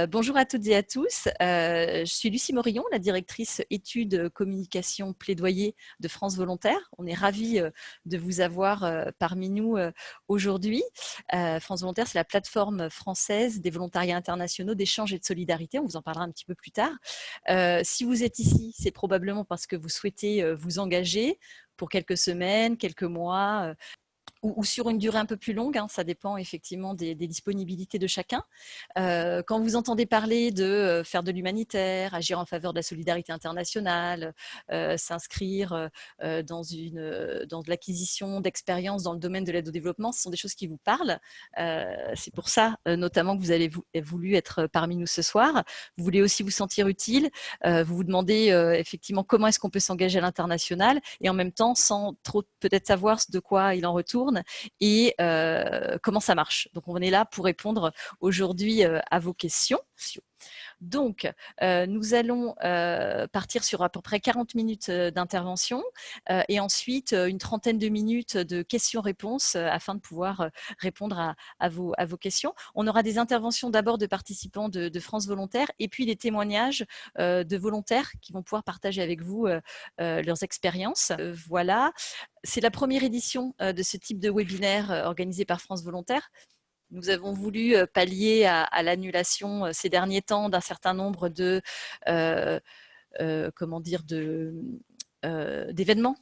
Bonjour à toutes et à tous. Je suis Lucie Morillon, la directrice études, communication, plaidoyer de France Volontaire. On est ravis de vous avoir parmi nous aujourd'hui. France Volontaire, c'est la plateforme française des volontariats internationaux d'échange et de solidarité. On vous en parlera un petit peu plus tard. Si vous êtes ici, c'est probablement parce que vous souhaitez vous engager pour quelques semaines, quelques mois, ou sur une durée un peu plus longue, hein, ça dépend effectivement des disponibilités de chacun. Quand vous entendez parler de faire de l'humanitaire, agir en faveur de la solidarité internationale, s'inscrire dans de l'acquisition d'expérience dans le domaine de l'aide au développement, ce sont des choses qui vous parlent. C'est pour ça notamment que vous avez voulu être parmi nous ce soir. Vous voulez aussi vous sentir utile. Vous vous demandez effectivement comment est-ce qu'on peut s'engager à l'international et en même temps sans trop peut-être savoir de quoi il en retourne et comment ça marche. Donc on est là pour répondre aujourd'hui à vos questions. Donc, nous allons partir sur à peu près 40 minutes d'intervention et ensuite une trentaine de minutes de questions-réponses afin de pouvoir répondre à vos questions. On aura des interventions d'abord de participants de France Volontaire et puis des témoignages de volontaires qui vont pouvoir partager avec vous leurs expériences. Voilà. C'est la première édition de ce type de webinaire organisé par France Volontaire. Nous avons voulu pallier à l'annulation ces derniers temps d'un certain nombre euh, d'événements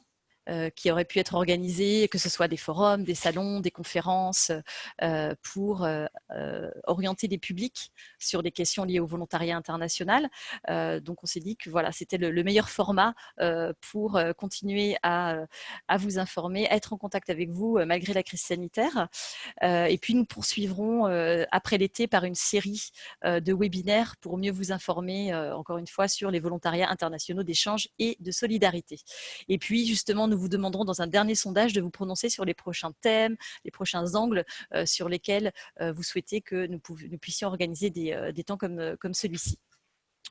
qui auraient pu être organisés, que ce soit des forums, des salons, des conférences, pour orienter les publics sur des questions liées au volontariat international. Donc on s'est dit que voilà, c'était le meilleur format pour continuer à vous informer, à être en contact avec vous malgré la crise sanitaire. Et puis nous poursuivrons après l'été par une série de webinaires pour mieux vous informer, encore une fois, sur les volontariats internationaux d'échange et de solidarité. Et puis justement, nous vous demanderons dans un dernier sondage de vous prononcer sur les prochains thèmes, les prochains angles sur lesquels vous souhaitez que nous puissions organiser des temps comme celui-ci.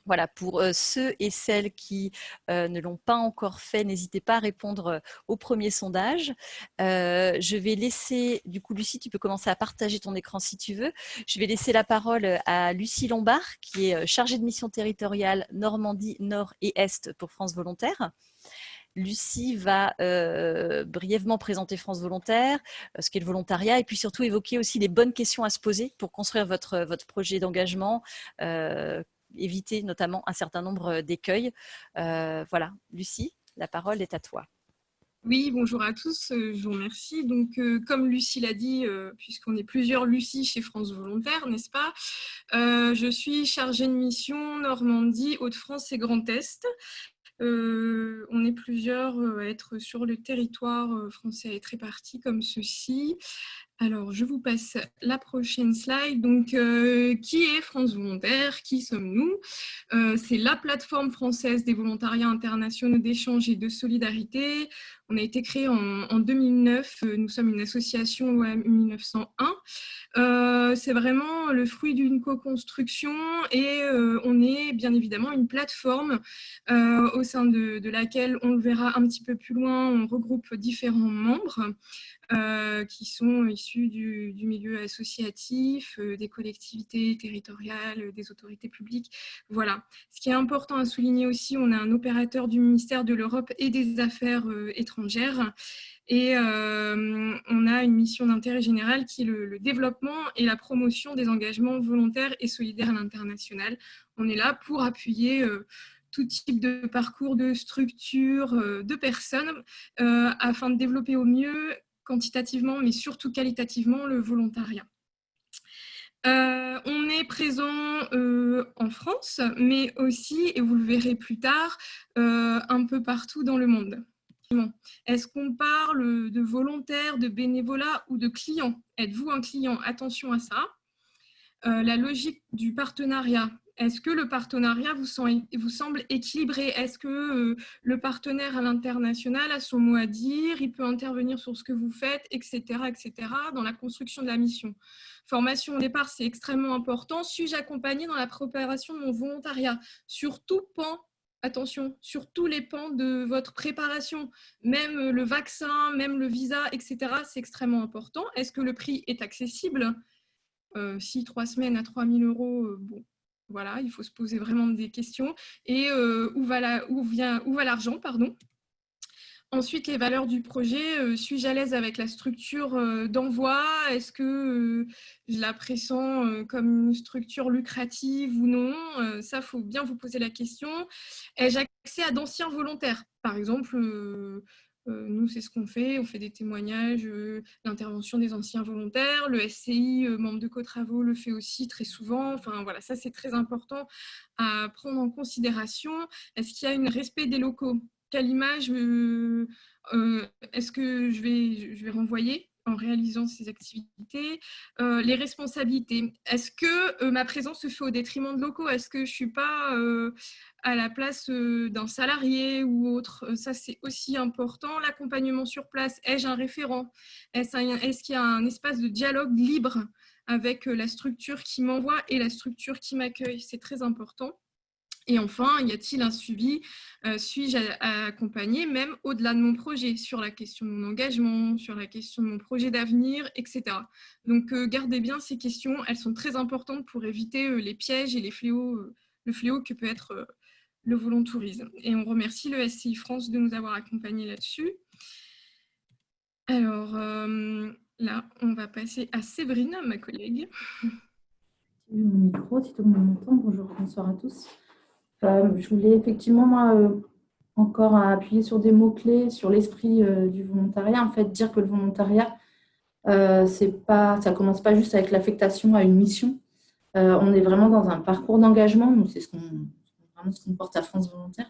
Voilà, pour ceux et celles qui ne l'ont pas encore fait, n'hésitez pas à répondre au premier sondage. Je vais laisser, du coup, Lucie, tu peux commencer à partager ton écran si tu veux. Je vais laisser la parole à Lucie Lombard, qui est chargée de mission territoriale Normandie, Nord et Est pour France Volontaire. Lucie va brièvement présenter France Volontaire, ce qu'est le volontariat, et puis surtout évoquer aussi les bonnes questions à se poser pour construire votre projet d'engagement, éviter notamment un certain nombre d'écueils. Voilà, Lucie, la parole est à toi. Oui, bonjour à tous, je vous remercie. Donc, comme Lucie l'a dit, puisqu'on est plusieurs Lucie chez France Volontaire, n'est-ce pas, je suis chargée de mission Normandie, Hauts-de-France et Grand Est. On est plusieurs à être sur le territoire français, à être répartis comme ceci. Alors, je vous passe la prochaine slide. Donc, qui est France Volontaire? Qui sommes-nous? C'est la plateforme française des volontariats internationaux d'échange et de solidarité. On a été créé en 2009. Nous sommes une association loi 1901. C'est vraiment le fruit d'une co-construction et on est bien évidemment une plateforme au sein de laquelle, on le verra un petit peu plus loin, on regroupe différents membres qui sont issus du milieu associatif, des collectivités territoriales, des autorités publiques. Voilà. Ce qui est important à souligner aussi, on a un opérateur du ministère de l'Europe et des Affaires étrangères. Et on a une mission d'intérêt général qui est le développement et la promotion des engagements volontaires et solidaires à l'international. On est là pour appuyer tout type de parcours, de structures, de personnes, afin de développer au mieux, quantitativement, mais surtout qualitativement, le volontariat. On est présent en France, mais aussi, et vous le verrez plus tard, un peu partout dans le monde. Est-ce qu'on parle de volontaires, de bénévolat ou de clients? Êtes-vous un client? Attention à ça. La logique du partenariat. Est-ce que le partenariat vous semble équilibré? Est-ce que le partenaire à l'international a son mot à dire? Il peut intervenir sur ce que vous faites, etc., dans la construction de la mission. Formation au départ, c'est extrêmement important. Suis-je accompagnée dans la préparation de mon volontariat? Sur tout pan, attention, sur tous les pans de votre préparation, même le vaccin, même le visa, etc., c'est extrêmement important. Est-ce que le prix est accessible? Si 3 semaines à 3 000 €, bon, voilà, il faut se poser vraiment des questions. Et où va l'argent, pardon. Ensuite, les valeurs du projet. Suis-je à l'aise avec la structure d'envoi? Est-ce que je la pressens comme une structure lucrative ou non? Ça, il faut bien vous poser la question. Ai-je accès à d'anciens volontaires? Par exemple, nous, c'est ce qu'on fait. On fait des témoignages, l'intervention des anciens volontaires. Le SCI, membre de Cotravaux, le fait aussi très souvent. Enfin, voilà, ça, c'est très important à prendre en considération. Est-ce qu'il y a un respect des locaux? Quelle image est-ce que je vais renvoyer en réalisant ces activités? Les responsabilités. Est-ce que ma présence se fait au détriment de locaux? Est-ce que je ne suis pas à la place d'un salarié ou autre? Ça, c'est aussi important. L'accompagnement sur place. Ai-je un référent? Est-ce qu'il y a un espace de dialogue libre avec la structure qui m'envoie et la structure qui m'accueille? C'est très important. Et enfin, y a-t-il un suivi? Suis-je accompagnée même au-delà de mon projet, sur la question de mon engagement, sur la question de mon projet d'avenir, etc. Donc, gardez bien ces questions. Elles sont très importantes pour éviter les pièges et les fléaux, le fléau que peut être le volontourisme. Et on remercie le SCI France de nous avoir accompagnés là-dessus. Alors, là, on va passer à Séverine, ma collègue. Mon micro, si tout le monde m'entend. Bonjour, bonsoir à tous. Je voulais effectivement, moi, encore appuyer sur des mots-clés, sur l'esprit du volontariat. En fait, dire que le volontariat, ça ne commence pas juste avec l'affectation à une mission. On est vraiment dans un parcours d'engagement. Nous, c'est vraiment ce qu'on porte à France Volontaire.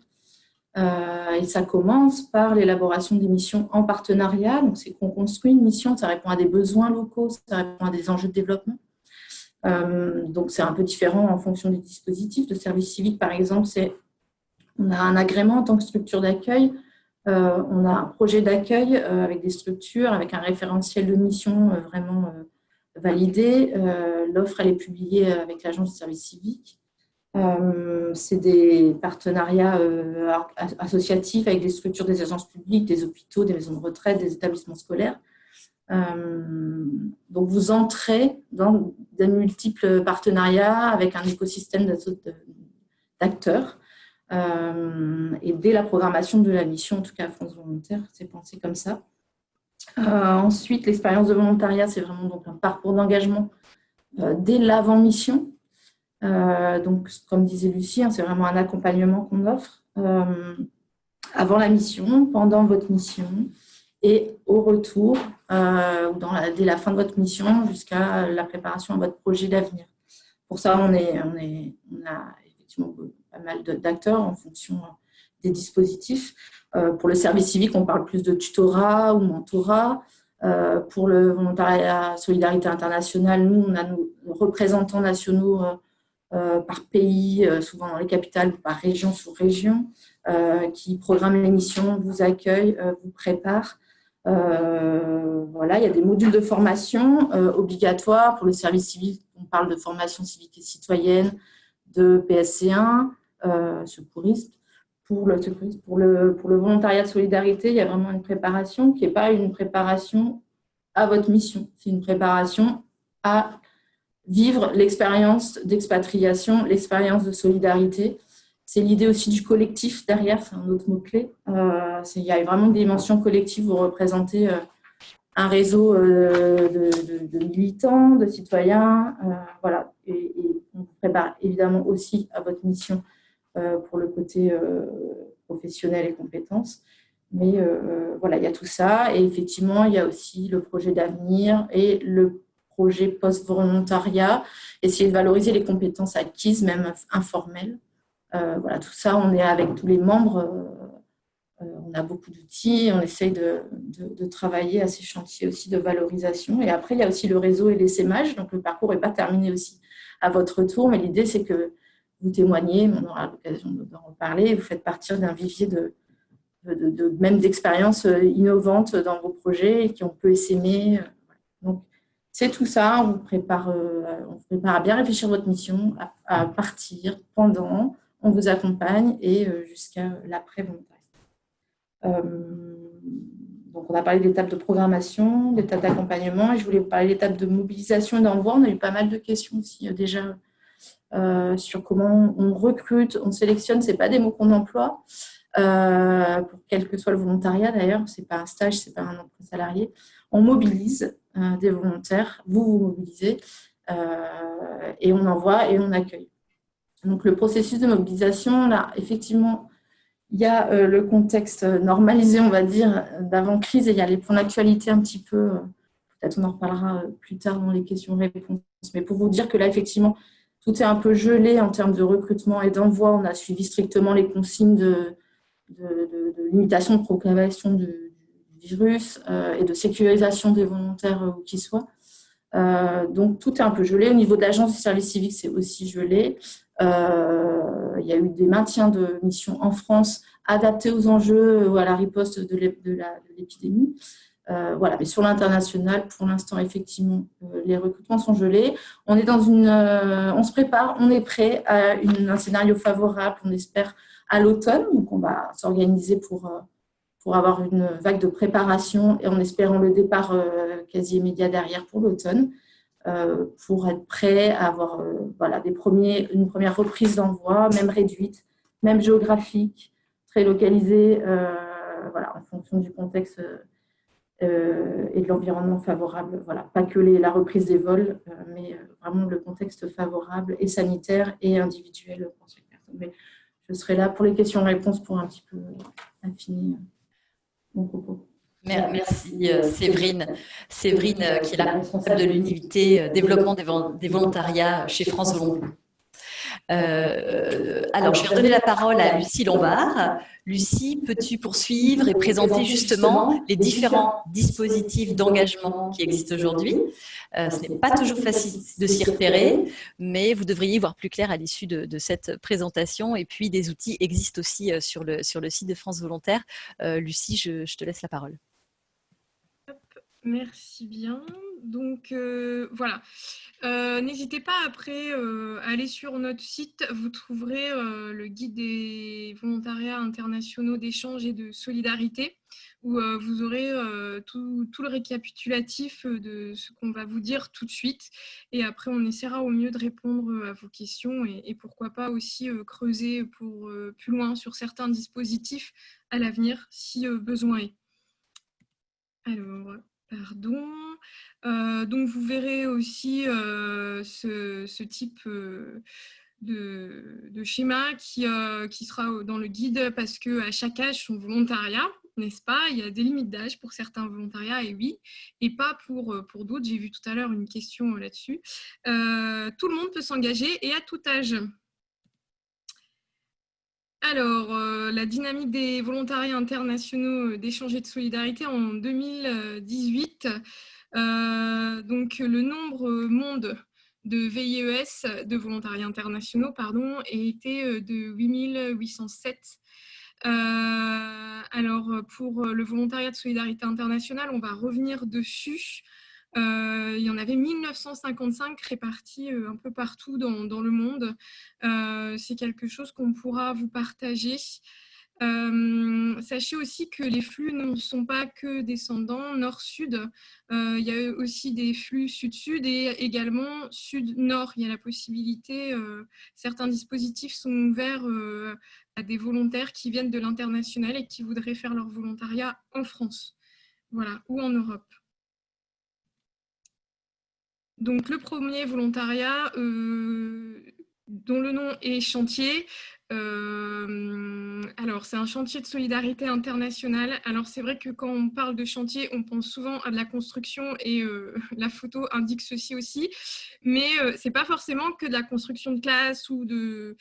Et ça commence par l'élaboration des missions en partenariat. Donc, c'est qu'on construit une mission, ça répond à des besoins locaux, ça répond à des enjeux de développement. Donc, c'est un peu différent en fonction des dispositifs. De service civique, par exemple, on a un agrément en tant que structure d'accueil, on a un projet d'accueil avec des structures, avec un référentiel de mission vraiment validé. L'offre, elle est publiée avec l'agence de service civique. C'est des partenariats associatifs avec des structures des agences publiques, des hôpitaux, des maisons de retraite, des établissements scolaires. Donc, vous entrez dans de multiples partenariats avec un écosystème d'acteurs. Et dès la programmation de la mission, en tout cas à France Volontaire, c'est pensé comme ça. Ensuite, l'expérience de volontariat, c'est vraiment donc un parcours d'engagement dès l'avant-mission. Donc, comme disait Lucie, c'est vraiment un accompagnement qu'on offre avant la mission, pendant votre mission et au retour, dès la fin de votre mission jusqu'à la préparation à votre projet d'avenir. Pour ça, on a effectivement pas mal d'acteurs en fonction des dispositifs. Pour le service civique, on parle plus de tutorat ou mentorat. Pour le volontariat Solidarité Internationale, nous, on a nos représentants nationaux par pays, souvent dans les capitales, ou par région sous région, qui programment les missions, vous accueillent, vous préparent. Voilà, il y a des modules de formation obligatoires. Pour le service civique, on parle de formation civique et citoyenne, de PSC1, secouriste. Pour le volontariat de solidarité, il y a vraiment une préparation qui n'est pas une préparation à votre mission, c'est une préparation à vivre l'expérience d'expatriation, l'expérience de solidarité. C'est l'idée aussi du collectif derrière, c'est un autre mot-clé. Il y a vraiment une dimension collective, vous représentez un réseau de militants, de citoyens. Voilà. Et on vous prépare évidemment aussi à votre mission pour le côté professionnel et compétences. Mais voilà, il y a tout ça. Et effectivement, il y a aussi le projet d'avenir et le projet post-volontariat, essayer de valoriser les compétences acquises, même informelles. Voilà, tout ça, on est avec tous les membres. On a beaucoup d'outils. On essaye de travailler à ces chantiers aussi de valorisation. Et après, il y a aussi le réseau et l'essaimage. Donc, le parcours n'est pas terminé aussi à votre retour. Mais l'idée, c'est que vous témoignez, on aura l'occasion d'en reparler. Vous faites partir d'un vivier même d'expériences innovantes dans vos projets et qui on peut essaimer. Donc, c'est tout ça, on vous prépare à bien réfléchir votre mission, à partir, pendant, on vous accompagne et jusqu'à l'après-volontariat. Donc, on a parlé d'étapes de programmation, d'étapes d'accompagnement, et je voulais vous parler d'étapes de mobilisation et d'envoi. On a eu pas mal de questions aussi déjà sur comment on recrute, on sélectionne. Ce n'est pas des mots qu'on emploie, pour quel que soit le volontariat d'ailleurs. Ce n'est pas un stage, ce n'est pas un emploi salarié. On mobilise des volontaires, vous mobilisez, et on envoie et on accueille. Donc, le processus de mobilisation, là, effectivement, il y a le contexte normalisé, on va dire, d'avant-crise, et il y a les points d'actualité un petit peu, peut-être on en reparlera plus tard dans les questions-réponses, mais pour vous dire que là, effectivement, tout est un peu gelé en termes de recrutement et d'envoi. On a suivi strictement les consignes de limitation de propagation du virus et de sécurisation des volontaires où qu'ils soient. Donc, tout est un peu gelé. Au niveau de l'agence du service civique, c'est aussi gelé. Il y a eu des maintiens de missions en France adaptés aux enjeux ou à la riposte de l'épidémie. Voilà. Mais sur l'international, pour l'instant, effectivement, les recrutements sont gelés. On est on se prépare, on est prêt à un scénario favorable, on espère, à l'automne. Donc, on va s'organiser pour avoir une vague de préparation et en espérant le départ quasi immédiat derrière pour l'automne, pour être prêt à avoir une première reprise d'envoi, même réduite, même géographique, très localisée, en fonction du contexte et de l'environnement favorable. Voilà, pas que la reprise des vols, mais vraiment le contexte favorable et sanitaire et individuel pour chaque personne. Mais je serai là pour les questions-réponses pour un petit peu affiner mon propos. Merci Séverine. Séverine, qui est la responsable de l'unité développement des volontariats chez France Volontaires. Alors, je vais redonner la parole à Lucie Lombard. Lucie, peux-tu poursuivre et présenter justement les différents dispositifs d'engagement qui existent aujourd'hui? Ce n'est pas toujours facile de s'y repérer, mais vous devriez y voir plus clair à l'issue de cette présentation. Et puis, des outils existent aussi sur le site de France Volontaire. Lucie, je te laisse la parole. Merci bien. Donc, voilà. N'hésitez pas après à aller sur notre site. Vous trouverez le guide des volontariats internationaux d'échange et de solidarité, où vous aurez tout le récapitulatif de ce qu'on va vous dire tout de suite. Et après, on essaiera au mieux de répondre à vos questions et pourquoi pas aussi creuser pour plus loin sur certains dispositifs à l'avenir si besoin est. Alors, pardon. Donc, vous verrez aussi ce type de schéma qui sera dans le guide, parce qu'à chaque âge, son volontariat, n'est-ce pas? Il y a des limites d'âge pour certains volontariats, et oui, et pas pour d'autres. J'ai vu tout à l'heure une question là-dessus. Tout le monde peut s'engager et à tout âge. Alors, la dynamique des volontariats internationaux d'échange et de solidarité en 2018. Donc, le nombre monde de VIES, de volontariats internationaux, pardon, était de 8807. Alors, pour le volontariat de solidarité internationale, on va revenir dessus. Il y en avait 1955 répartis un peu partout dans le monde. C'est quelque chose qu'on pourra vous partager. Sachez aussi que les flux ne sont pas que descendants nord-sud. Il y a aussi des flux sud-sud et également sud-nord. Il y a la possibilité, certains dispositifs sont ouverts à des volontaires qui viennent de l'international et qui voudraient faire leur volontariat en France, voilà, ou en Europe. Donc, le premier volontariat, dont le nom est chantier. Alors, c'est un chantier de solidarité internationale. Alors, c'est vrai que quand on parle de chantier, on pense souvent à de la construction et la photo indique ceci aussi. Mais ce n'est pas forcément que de la construction de classes ou de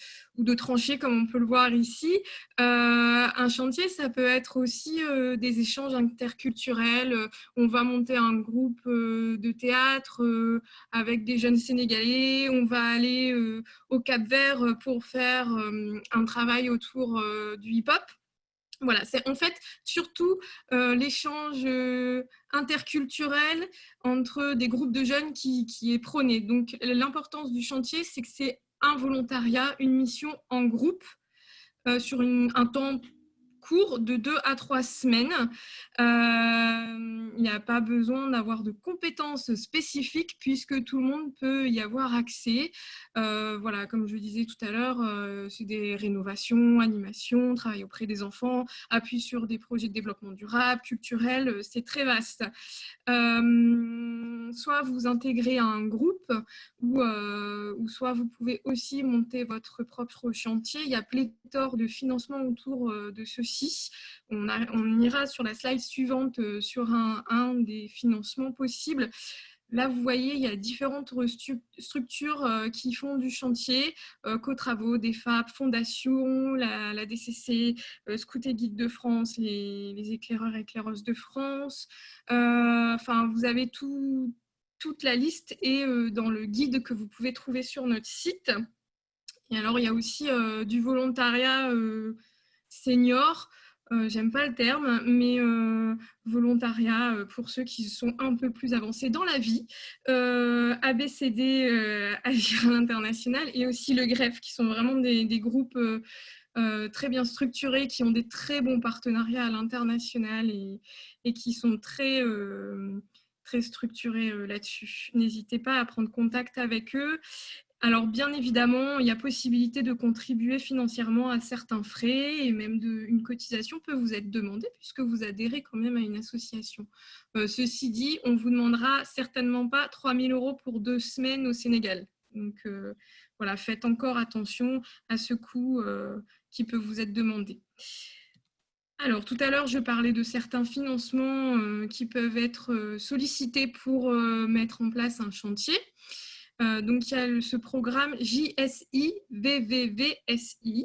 tranchées comme on peut le voir ici. Un chantier, ça peut être aussi des échanges interculturels. On va monter un groupe de théâtre avec des jeunes Sénégalais. On va aller au Cap-Vert pour faire un travail autour du hip-hop. Voilà, c'est en fait surtout l'échange interculturel entre des groupes de jeunes qui est prôné. Donc, l'importance du chantier, c'est que c'est un volontariat, une mission en groupe sur un temps court de 2 à 3 semaines. Il n'y a pas besoin d'avoir de compétences spécifiques puisque tout le monde peut y avoir accès. Voilà, comme je le disais tout à l'heure, c'est des rénovations, animations, travail auprès des enfants, appui sur des projets de développement durable, culturel, c'est très vaste. Soit vous intégrez à un groupe ou soit vous pouvez aussi monter votre propre chantier. Il y a pléthore de financements autour de ceci. On ira sur la slide suivante sur un des financements possibles. Là, vous voyez, il y a différentes structures qui font du chantier, Co-Travaux, DEFAP, Fondation, la DCC, Scout et Guide de France, les éclaireurs et éclaireuses de France. Enfin, vous avez toute la liste est dans le guide que vous pouvez trouver sur notre site. Et alors, il y a aussi du volontariat senior. J'aime pas le terme, mais volontariat pour ceux qui sont un peu plus avancés dans la vie, ABCD, Agir à l'international, et aussi le GREF, qui sont vraiment des groupes très bien structurés, qui ont des très bons partenariats à l'international et qui sont très structurés là-dessus. N'hésitez pas à prendre contact avec eux. Alors, bien évidemment, il y a possibilité de contribuer financièrement à certains frais et même une cotisation peut vous être demandée puisque vous adhérez quand même à une association. Ceci dit, on ne vous demandera certainement pas 3 000 € pour 2 semaines au Sénégal. Donc, voilà, faites encore attention à ce coût qui peut vous être demandé. Alors, tout à l'heure, je parlais de certains financements qui peuvent être sollicités pour mettre en place un chantier. Donc, il y a ce programme JSI VVVSI,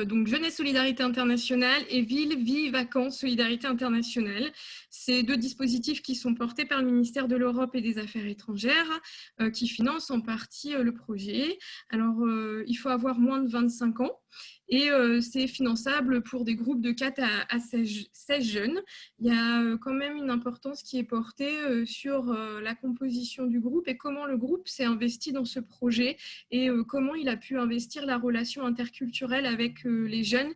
donc Jeunesse Solidarité Internationale et Ville, Vie, Vacances, Solidarité Internationale. C'est 2 dispositifs qui sont portés par le ministère de l'Europe et des Affaires étrangères qui financent en partie le projet. Alors, il faut avoir moins de 25 ans. Et c'est finançable pour des groupes de 4 à 16 jeunes. Il y a quand même une importance qui est portée sur la composition du groupe et comment le groupe s'est investi dans ce projet et comment il a pu investir la relation interculturelle avec les jeunes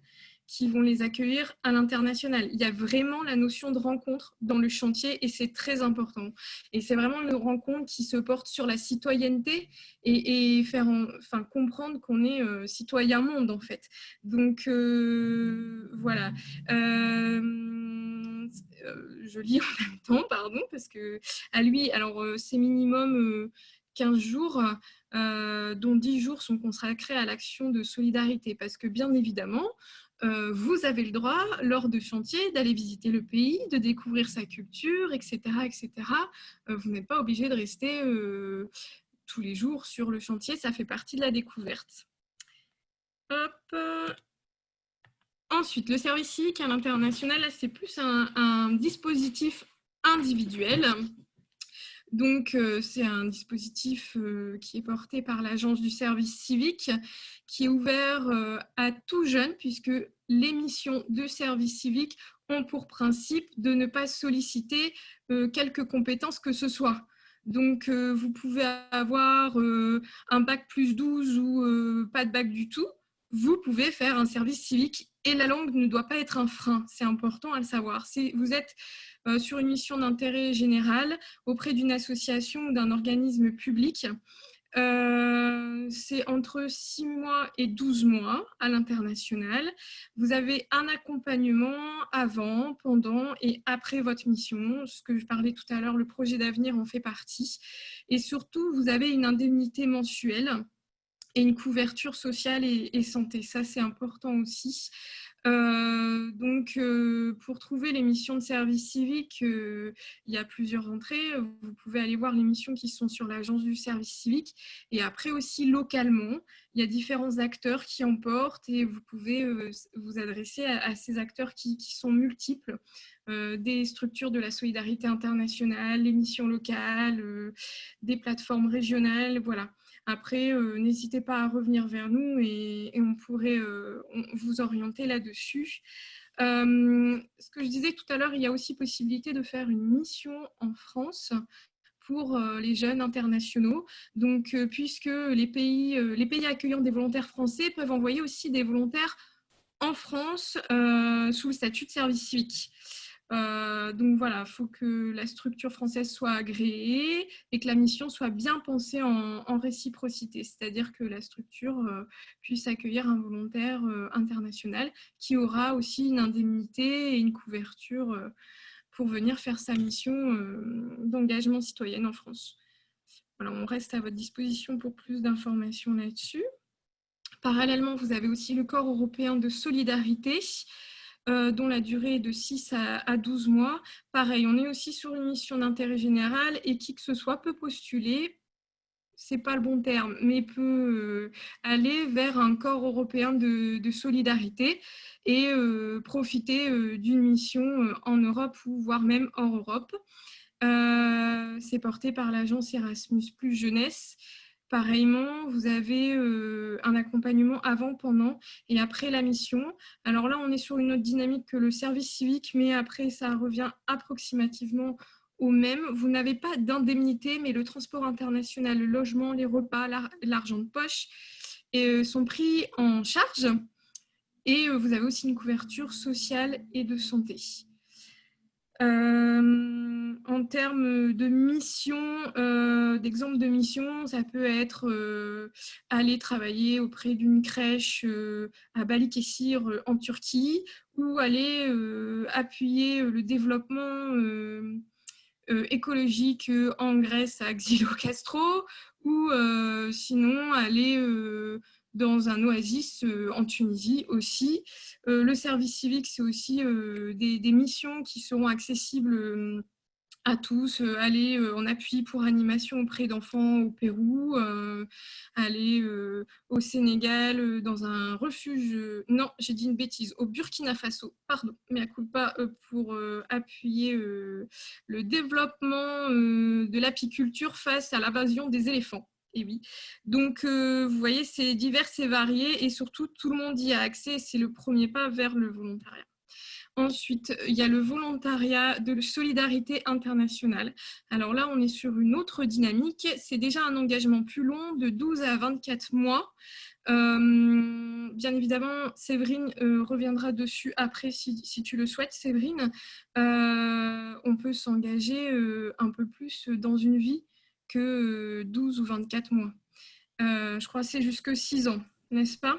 qui vont les accueillir à l'international. Il y a vraiment la notion de rencontre dans le chantier et c'est très important. Et c'est vraiment une rencontre qui se porte sur la citoyenneté et faire comprendre qu'on est citoyen monde en fait. Donc voilà. Je lis en même temps, pardon, parce que à lui, alors c'est minimum 15 jours, dont 10 jours sont consacrés à l'action de solidarité, parce que bien évidemment, vous avez le droit, lors de chantier, d'aller visiter le pays, de découvrir sa culture, etc. etc. Vous n'êtes pas obligé de rester tous les jours sur le chantier, ça fait partie de la découverte. Hop. Ensuite, le service civique à l'international, c'est plus un dispositif individuel. Donc, c'est un dispositif qui est porté par l'Agence du service civique, qui est ouvert à tout jeune, puisque les missions de service civique ont pour principe de ne pas solliciter quelques compétences que ce soit. Donc, vous pouvez avoir un bac plus 12 ou pas de bac du tout. Vous pouvez faire un service civique et la langue ne doit pas être un frein. C'est important à le savoir. Si vous êtes sur une mission d'intérêt général auprès d'une association ou d'un organisme public, c'est entre 6 mois et 12 mois à l'international. Vous avez un accompagnement avant, pendant et après votre mission. Ce que je parlais tout à l'heure, le projet d'avenir en fait partie. Et surtout, vous avez une indemnité mensuelle et une couverture sociale et santé. Ça, c'est important aussi. Donc, pour trouver les missions de service civique, il y a plusieurs entrées. Vous pouvez aller voir les missions qui sont sur l'agence du service civique. Et après aussi, localement, il y a différents acteurs qui en portent et vous pouvez vous adresser à ces acteurs qui sont multiples. Des structures de la solidarité internationale, les missions locales, des plateformes régionales, voilà. Après, n'hésitez pas à revenir vers nous et on pourrait vous orienter là-dessus. Ce que je disais tout à l'heure, il y a aussi possibilité de faire une mission en France pour les jeunes internationaux. Donc, puisque les pays accueillant des volontaires français peuvent envoyer aussi des volontaires en France sous le statut de service civique. Donc voilà, il faut que la structure française soit agréée et que la mission soit bien pensée en réciprocité, c'est-à-dire que la structure puisse accueillir un volontaire international qui aura aussi une indemnité et une couverture pour venir faire sa mission d'engagement citoyen en France. Voilà, on reste à votre disposition pour plus d'informations là-dessus. Parallèlement, vous avez aussi le Corps européen de solidarité, dont la durée est de 6 à 12 mois. Pareil, on est aussi sur une mission d'intérêt général et qui que ce soit peut postuler, c'est pas le bon terme, mais peut aller vers un corps européen de solidarité et profiter d'une mission en Europe ou voire même hors Europe. C'est porté par l'agence Erasmus+ Jeunesse. Pareillement, vous avez un accompagnement avant, pendant et après la mission. Alors là, on est sur une autre dynamique que le service civique, mais après, ça revient approximativement au même. Vous n'avez pas d'indemnité, mais le transport international, le logement, les repas, l'argent de poche sont pris en charge. Et vous avez aussi une couverture sociale et de santé. En termes de mission, d'exemple de mission, ça peut être aller travailler auprès d'une crèche à Balıkesir en Turquie ou aller appuyer le développement écologique en Grèce à Xylo-Castro ou sinon aller dans un oasis en Tunisie aussi. Le service civique, c'est aussi des missions qui seront accessibles à tous, aller en appui pour animation auprès d'enfants au Pérou, aller au Sénégal dans un refuge, non, j'ai dit une bêtise, au Burkina Faso, pardon, mea culpa, pour appuyer le développement de l'apiculture face à l'invasion des éléphants. Et oui, donc vous voyez, c'est divers et varié et surtout tout le monde y a accès, c'est le premier pas vers le volontariat. Ensuite, il y a le volontariat de solidarité internationale. Alors là, on est sur une autre dynamique. C'est déjà un engagement plus long, de 12 à 24 mois. Bien évidemment, Séverine reviendra dessus après si tu le souhaites, Séverine. On peut s'engager un peu plus dans une vie que 12 ou 24 mois. Je crois que c'est jusque 6 ans, n'est-ce pas?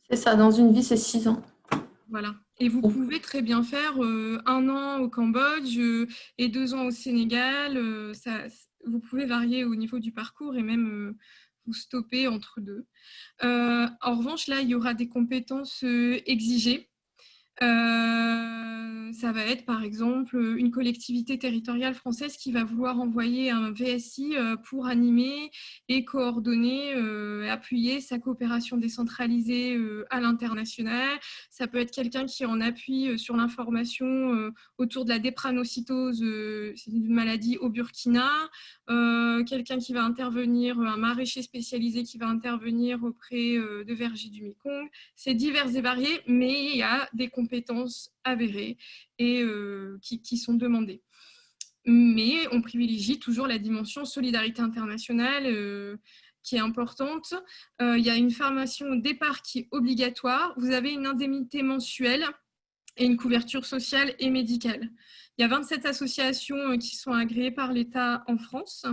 C'est ça, dans une vie, c'est 6 ans. Voilà. Et vous pouvez très bien faire 1 an au Cambodge et 2 ans au Sénégal. Vous pouvez varier au niveau du parcours et même vous stopper entre deux. En revanche, là, il y aura des compétences exigées. Ça va être par exemple une collectivité territoriale française qui va vouloir envoyer un VSI pour animer et coordonner, appuyer sa coopération décentralisée à l'international. Ça peut être quelqu'un qui est en appui sur l'information autour de la drépanocytose, c'est une maladie au Burkina, quelqu'un qui va intervenir, un maraîcher spécialisé qui va intervenir auprès de vergers du Mékong. C'est divers et varié, mais il y a des compétences avérées et qui sont demandées. Mais on privilégie toujours la dimension solidarité internationale qui est importante. Il y a une formation au départ qui est obligatoire. Vous avez une indemnité mensuelle et une couverture sociale et médicale. Il y a 27 associations qui sont agréées par l'État en France.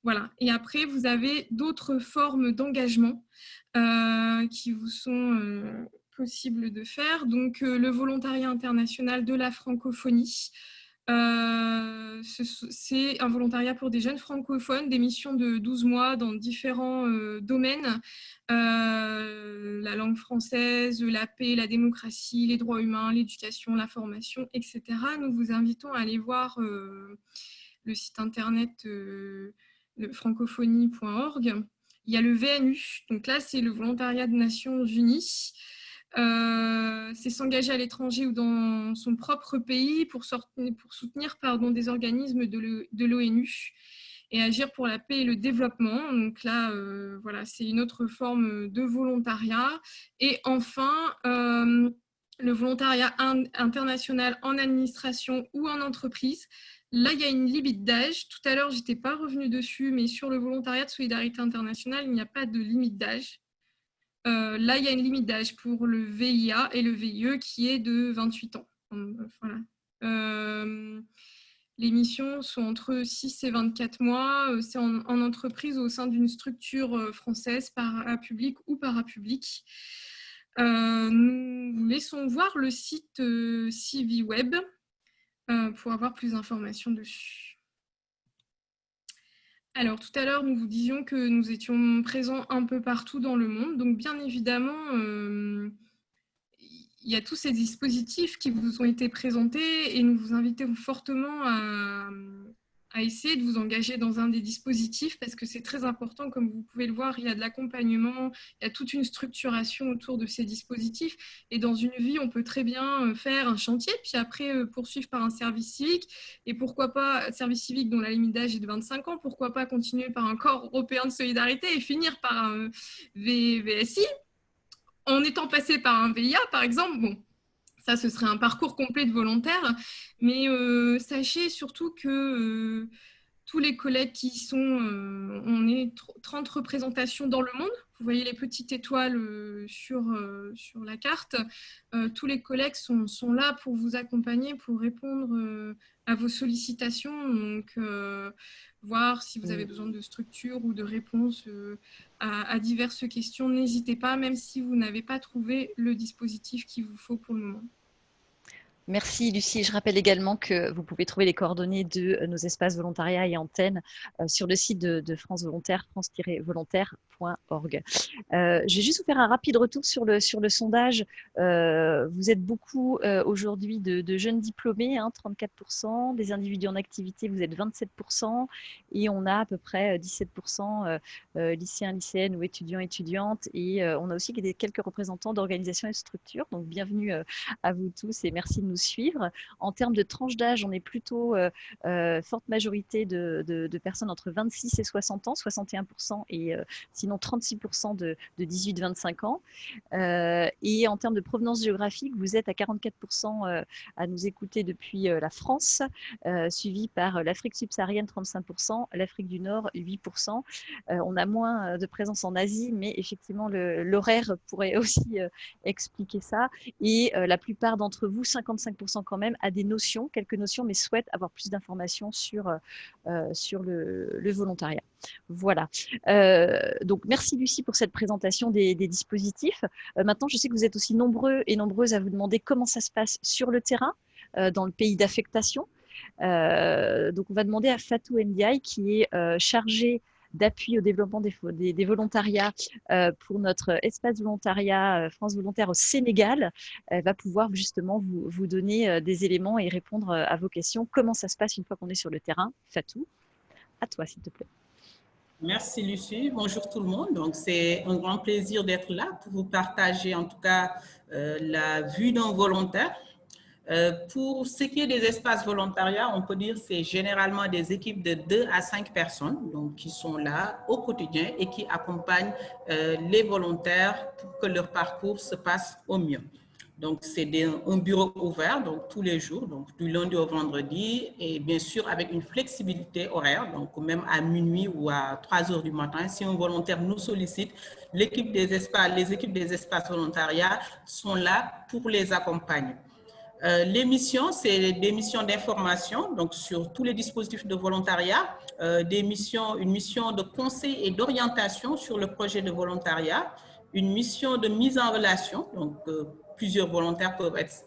Voilà. Et après, vous avez d'autres formes d'engagement qui vous sont possibles de faire. Donc, le volontariat international de la francophonie. C'est un volontariat pour des jeunes francophones, des missions de 12 mois dans différents domaines, la langue française, la paix, la démocratie, les droits humains, l'éducation, la formation, etc. Nous vous invitons à aller voir le site internet francophonie.org. Il y a le VNU, donc là c'est le volontariat des Nations Unies. C'est s'engager à l'étranger ou dans son propre pays pour soutenir des organismes de l'ONU et agir pour la paix et le développement. Donc là, voilà, c'est une autre forme de volontariat. Et enfin, le volontariat international en administration ou en entreprise. Là, il y a une limite d'âge. Tout à l'heure, je n'étais pas revenue dessus, mais sur le volontariat de solidarité internationale, il n'y a pas de limite d'âge. là, il y a une limite d'âge pour le VIA et le VIE qui est de 28 ans. Voilà. Les missions sont entre 6 et 24 mois. C'est en entreprise au sein d'une structure française, publique ou parapublique. Nous laissons voir le site CiviWeb pour avoir plus d'informations dessus. Alors, tout à l'heure, nous vous disions que nous étions présents un peu partout dans le monde. Donc, bien évidemment, il y a tous ces dispositifs qui vous ont été présentés et nous vous invitons fortement à essayer de vous engager dans un des dispositifs parce que c'est très important. Comme vous pouvez le voir, il y a de l'accompagnement, il y a toute une structuration autour de ces dispositifs. Et dans une vie, on peut très bien faire un chantier, puis après poursuivre par un service civique. Et pourquoi pas, service civique dont la limite d'âge est de 25 ans, pourquoi pas continuer par un corps européen de solidarité et finir par un VSI en étant passé par un VIA, par exemple. Bon, ça, ce serait un parcours complet de volontaires. Mais sachez surtout que tous les collègues qui sont... on est 30 représentations dans le monde. Vous voyez les petites étoiles sur la carte. Tous les collègues sont là pour vous accompagner, pour répondre à vos sollicitations. Donc, voir si vous avez besoin de structure ou de réponses à diverses questions. N'hésitez pas, même si vous n'avez pas trouvé le dispositif qu'il vous faut pour le moment. Merci Lucie. Je rappelle également que vous pouvez trouver les coordonnées de nos espaces volontariat et antennes sur le site de France Volontaire, france-volontaire.org. Je vais juste vous faire un rapide retour sur le sondage. Vous êtes beaucoup aujourd'hui de jeunes diplômés, 34%, des individus en activité, vous êtes 27%, et on a à peu près 17% lycéens, lycéennes ou étudiants, étudiantes, et on a aussi quelques représentants d'organisations et de structures. Donc bienvenue à vous tous et merci de nous suivre. En termes de tranche d'âge, on est plutôt forte majorité de personnes entre 26 et 60 ans, 61%, et sinon 36% de 18-25 ans. Et en termes de provenance géographique, vous êtes à 44% à nous écouter depuis la France, suivi par l'Afrique subsaharienne 35%, l'Afrique du Nord 8%. On a moins de présence en Asie, mais effectivement l'horaire pourrait aussi expliquer ça. Et la plupart d'entre vous, 55% quand même, a des notions, quelques notions, mais souhaitent avoir plus d'informations sur le volontariat. Voilà. Donc, merci Lucie pour cette présentation des dispositifs. Maintenant, je sais que vous êtes aussi nombreux et nombreuses à vous demander comment ça se passe sur le terrain, dans le pays d'affectation. Donc, on va demander à Fatou Ndiaye, qui est chargée d'appui au développement des volontariats pour notre espace volontariat France Volontaire au Sénégal, va pouvoir justement vous donner des éléments et répondre à vos questions. Comment ça se passe une fois qu'on est sur le terrain? Fatou, à toi s'il te plaît. Merci Lucie, bonjour tout le monde. Donc c'est un grand plaisir d'être là pour vous partager en tout cas la vue d'un volontaire. Pour ce qui est des espaces volontariats, on peut dire que c'est généralement des équipes de 2 à 5 personnes donc, qui sont là au quotidien et qui accompagnent les volontaires pour que leur parcours se passe au mieux. Donc, c'est un bureau ouvert donc, tous les jours, donc du lundi au vendredi et bien sûr avec une flexibilité horaire, donc même à minuit ou à 3 heures du matin. Si un volontaire nous sollicite, les équipes des espaces volontariats sont là pour les accompagner. Les missions, c'est des missions d'information donc sur tous les dispositifs de volontariat, une mission de conseil et d'orientation sur le projet de volontariat, une mission de mise en relation, donc plusieurs volontaires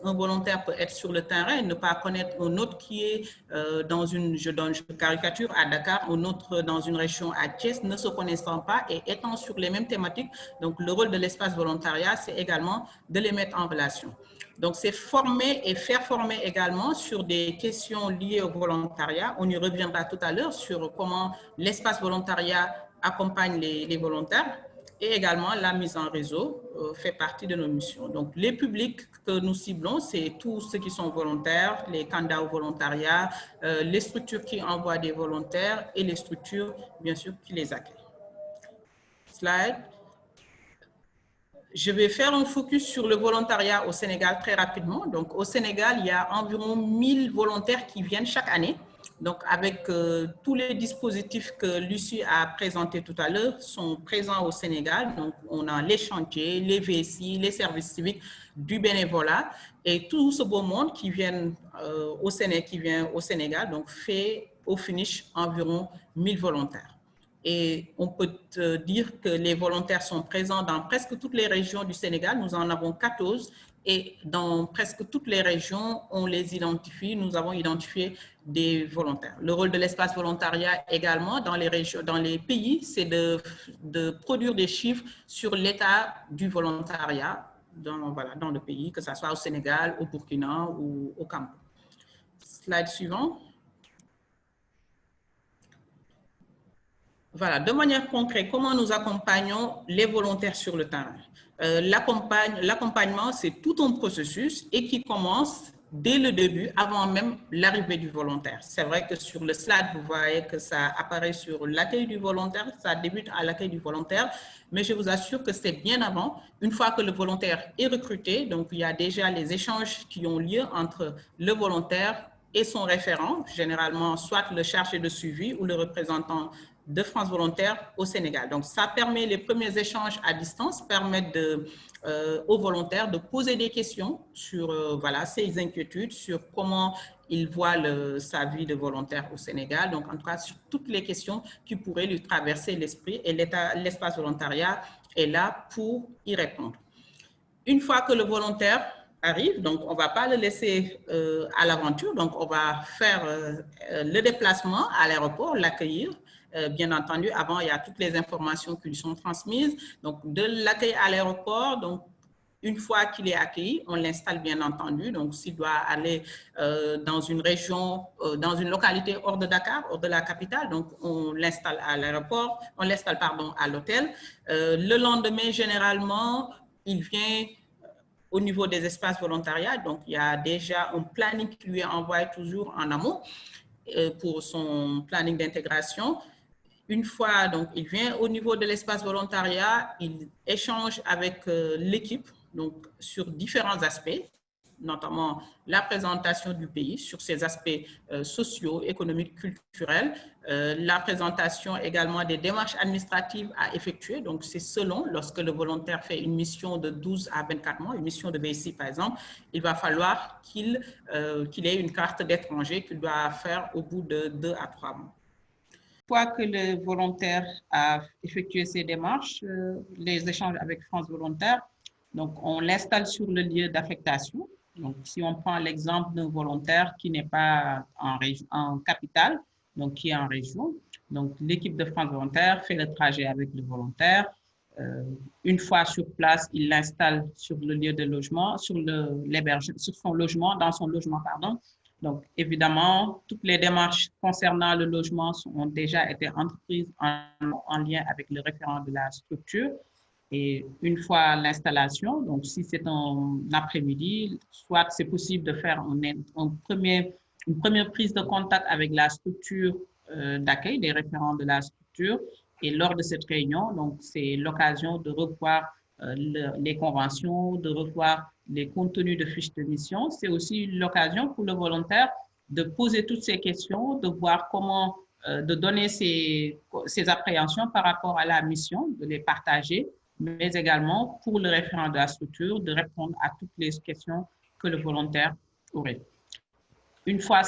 un volontaire peut être sur le terrain et ne pas connaître un autre qui est je caricature à Dakar, un autre dans une région à Thiès, ne se connaissant pas et étant sur les mêmes thématiques. Donc le rôle de l'espace volontariat, c'est également de les mettre en relation. Donc, c'est former et faire former également sur des questions liées au volontariat. On y reviendra tout à l'heure sur comment l'espace volontariat accompagne les volontaires et également la mise en réseau fait partie de nos missions. Donc, les publics que nous ciblons, c'est tous ceux qui sont volontaires, les candidats au volontariat, les structures qui envoient des volontaires et les structures, bien sûr, qui les accueillent. Slide. Je vais faire un focus sur le volontariat au Sénégal très rapidement. Donc, au Sénégal, il y a environ 1000 volontaires qui viennent chaque année Donc, avec tous les dispositifs que Lucie a présentés tout à l'heure sont présents au Sénégal. Donc, on a les chantiers, les VSI, les services civiques, du bénévolat et tout ce beau monde qui vient au Sénégal, donc fait au finish environ 1000 volontaires. Et on peut dire que les volontaires sont présents dans presque toutes les régions du Sénégal. Nous en avons 14. Et dans presque toutes les régions, on les identifie. Nous avons identifié des volontaires. Le rôle de l'espace volontariat également dans les régions, dans les pays, c'est de produire des chiffres sur l'état du volontariat dans le pays, que ce soit au Sénégal, au Burkina ou au Cameroun. Slide suivant. Voilà, de manière concrète, comment nous accompagnons les volontaires sur le terrain? L'accompagnement, c'est tout un processus et qui commence dès le début, avant même l'arrivée du volontaire. C'est vrai que sur le slide, vous voyez que ça apparaît sur l'accueil du volontaire, ça débute à l'accueil du volontaire, mais je vous assure que c'est bien avant. Une fois que le volontaire est recruté, donc il y a déjà les échanges qui ont lieu entre le volontaire et son référent, généralement soit le chargé de suivi ou le représentant de France Volontaire au Sénégal. Donc, ça permet, les premiers échanges à distance permettent aux volontaires de poser des questions sur ses inquiétudes, sur comment il voit sa vie de volontaire au Sénégal. Donc, en tout cas, sur toutes les questions qui pourraient lui traverser l'esprit, et l'espace volontariat est là pour y répondre. Une fois que le volontaire arrive, donc on ne va pas le laisser à l'aventure, donc on va faire le déplacement à l'aéroport, l'accueillir. Bien entendu, avant, il y a toutes les informations qui lui sont transmises. Donc, de l'accueil à l'aéroport, donc, une fois qu'il est accueilli, on l'installe bien entendu. Donc, s'il doit aller dans une région, dans une localité hors de Dakar, hors de la capitale, donc on l'installe à l'aéroport, on l'installe, pardon, à l'hôtel. Le lendemain, généralement, il vient au niveau des espaces volontariats. Donc, il y a déjà un planning qui lui est envoyé toujours en amont pour son planning d'intégration. Une fois, donc, il vient au niveau de l'espace volontariat, il échange avec l'équipe donc, sur différents aspects, notamment la présentation du pays, sur ses aspects sociaux, économiques, culturels, la présentation également des démarches administratives à effectuer. Donc, c'est selon, lorsque le volontaire fait une mission de 12 à 24 mois, une mission de VSI par exemple, il va falloir qu'il ait une carte d'étranger qu'il doit faire au bout de 2 à 3 mois. Une fois que le volontaire a effectué ses démarches, les échanges avec France Volontaire, donc on l'installe sur le lieu d'affectation. Donc, si on prend l'exemple d'un volontaire qui n'est pas en capitale, donc qui est en région, donc l'équipe de France Volontaire fait le trajet avec le volontaire. Une fois sur place, il l'installe sur le lieu de logement, sur son logement, dans son logement, pardon. Donc, évidemment, toutes les démarches concernant le logement ont déjà été entreprises en lien avec le référent de la structure. Et une fois l'installation, donc si c'est un après-midi, soit c'est possible de faire une première prise de contact avec la structure d'accueil des référents de la structure. Et lors de cette réunion, donc c'est l'occasion de revoir les conventions, de revoir les contenus de fiches de mission. C'est aussi l'occasion pour le volontaire de poser toutes ces questions, de voir comment, de donner ses appréhensions par rapport à la mission, de les partager, mais également pour le référent de la structure, de répondre à toutes les questions que le volontaire aurait. Une fois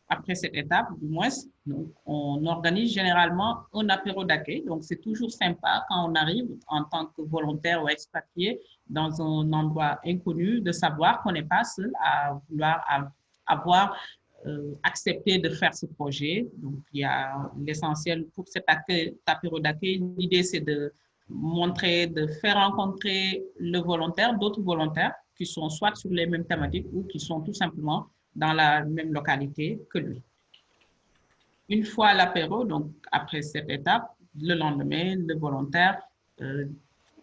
après cette étape, du moins, donc, on organise généralement un apéro d'accueil. Donc, c'est toujours sympa quand on arrive en tant que volontaire ou expatrié dans un endroit inconnu de savoir qu'on n'est pas seul à vouloir avoir accepté de faire ce projet. Donc, il y a l'essentiel pour cet apéro d'accueil. L'idée, c'est de faire rencontrer le volontaire, d'autres volontaires qui sont soit sur les mêmes thématiques ou qui sont tout simplement dans la même localité que lui. Une fois l'apéro, donc après cette étape, le lendemain, le volontaire peut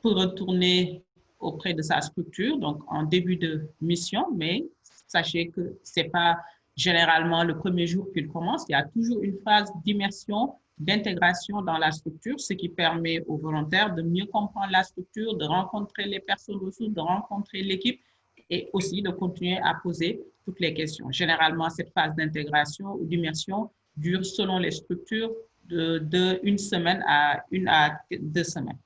retourner auprès de sa structure, donc en début de mission, mais sachez que ce n'est pas généralement le premier jour qu'il commence. Il y a toujours une phase d'immersion, d'intégration dans la structure, ce qui permet aux volontaires de mieux comprendre la structure, de rencontrer les personnes ressources, de rencontrer l'équipe et aussi de continuer à poser toutes les questions. Généralement, cette phase d'intégration ou d'immersion dure selon les structures de 1 semaine à 1 à 2 semaines.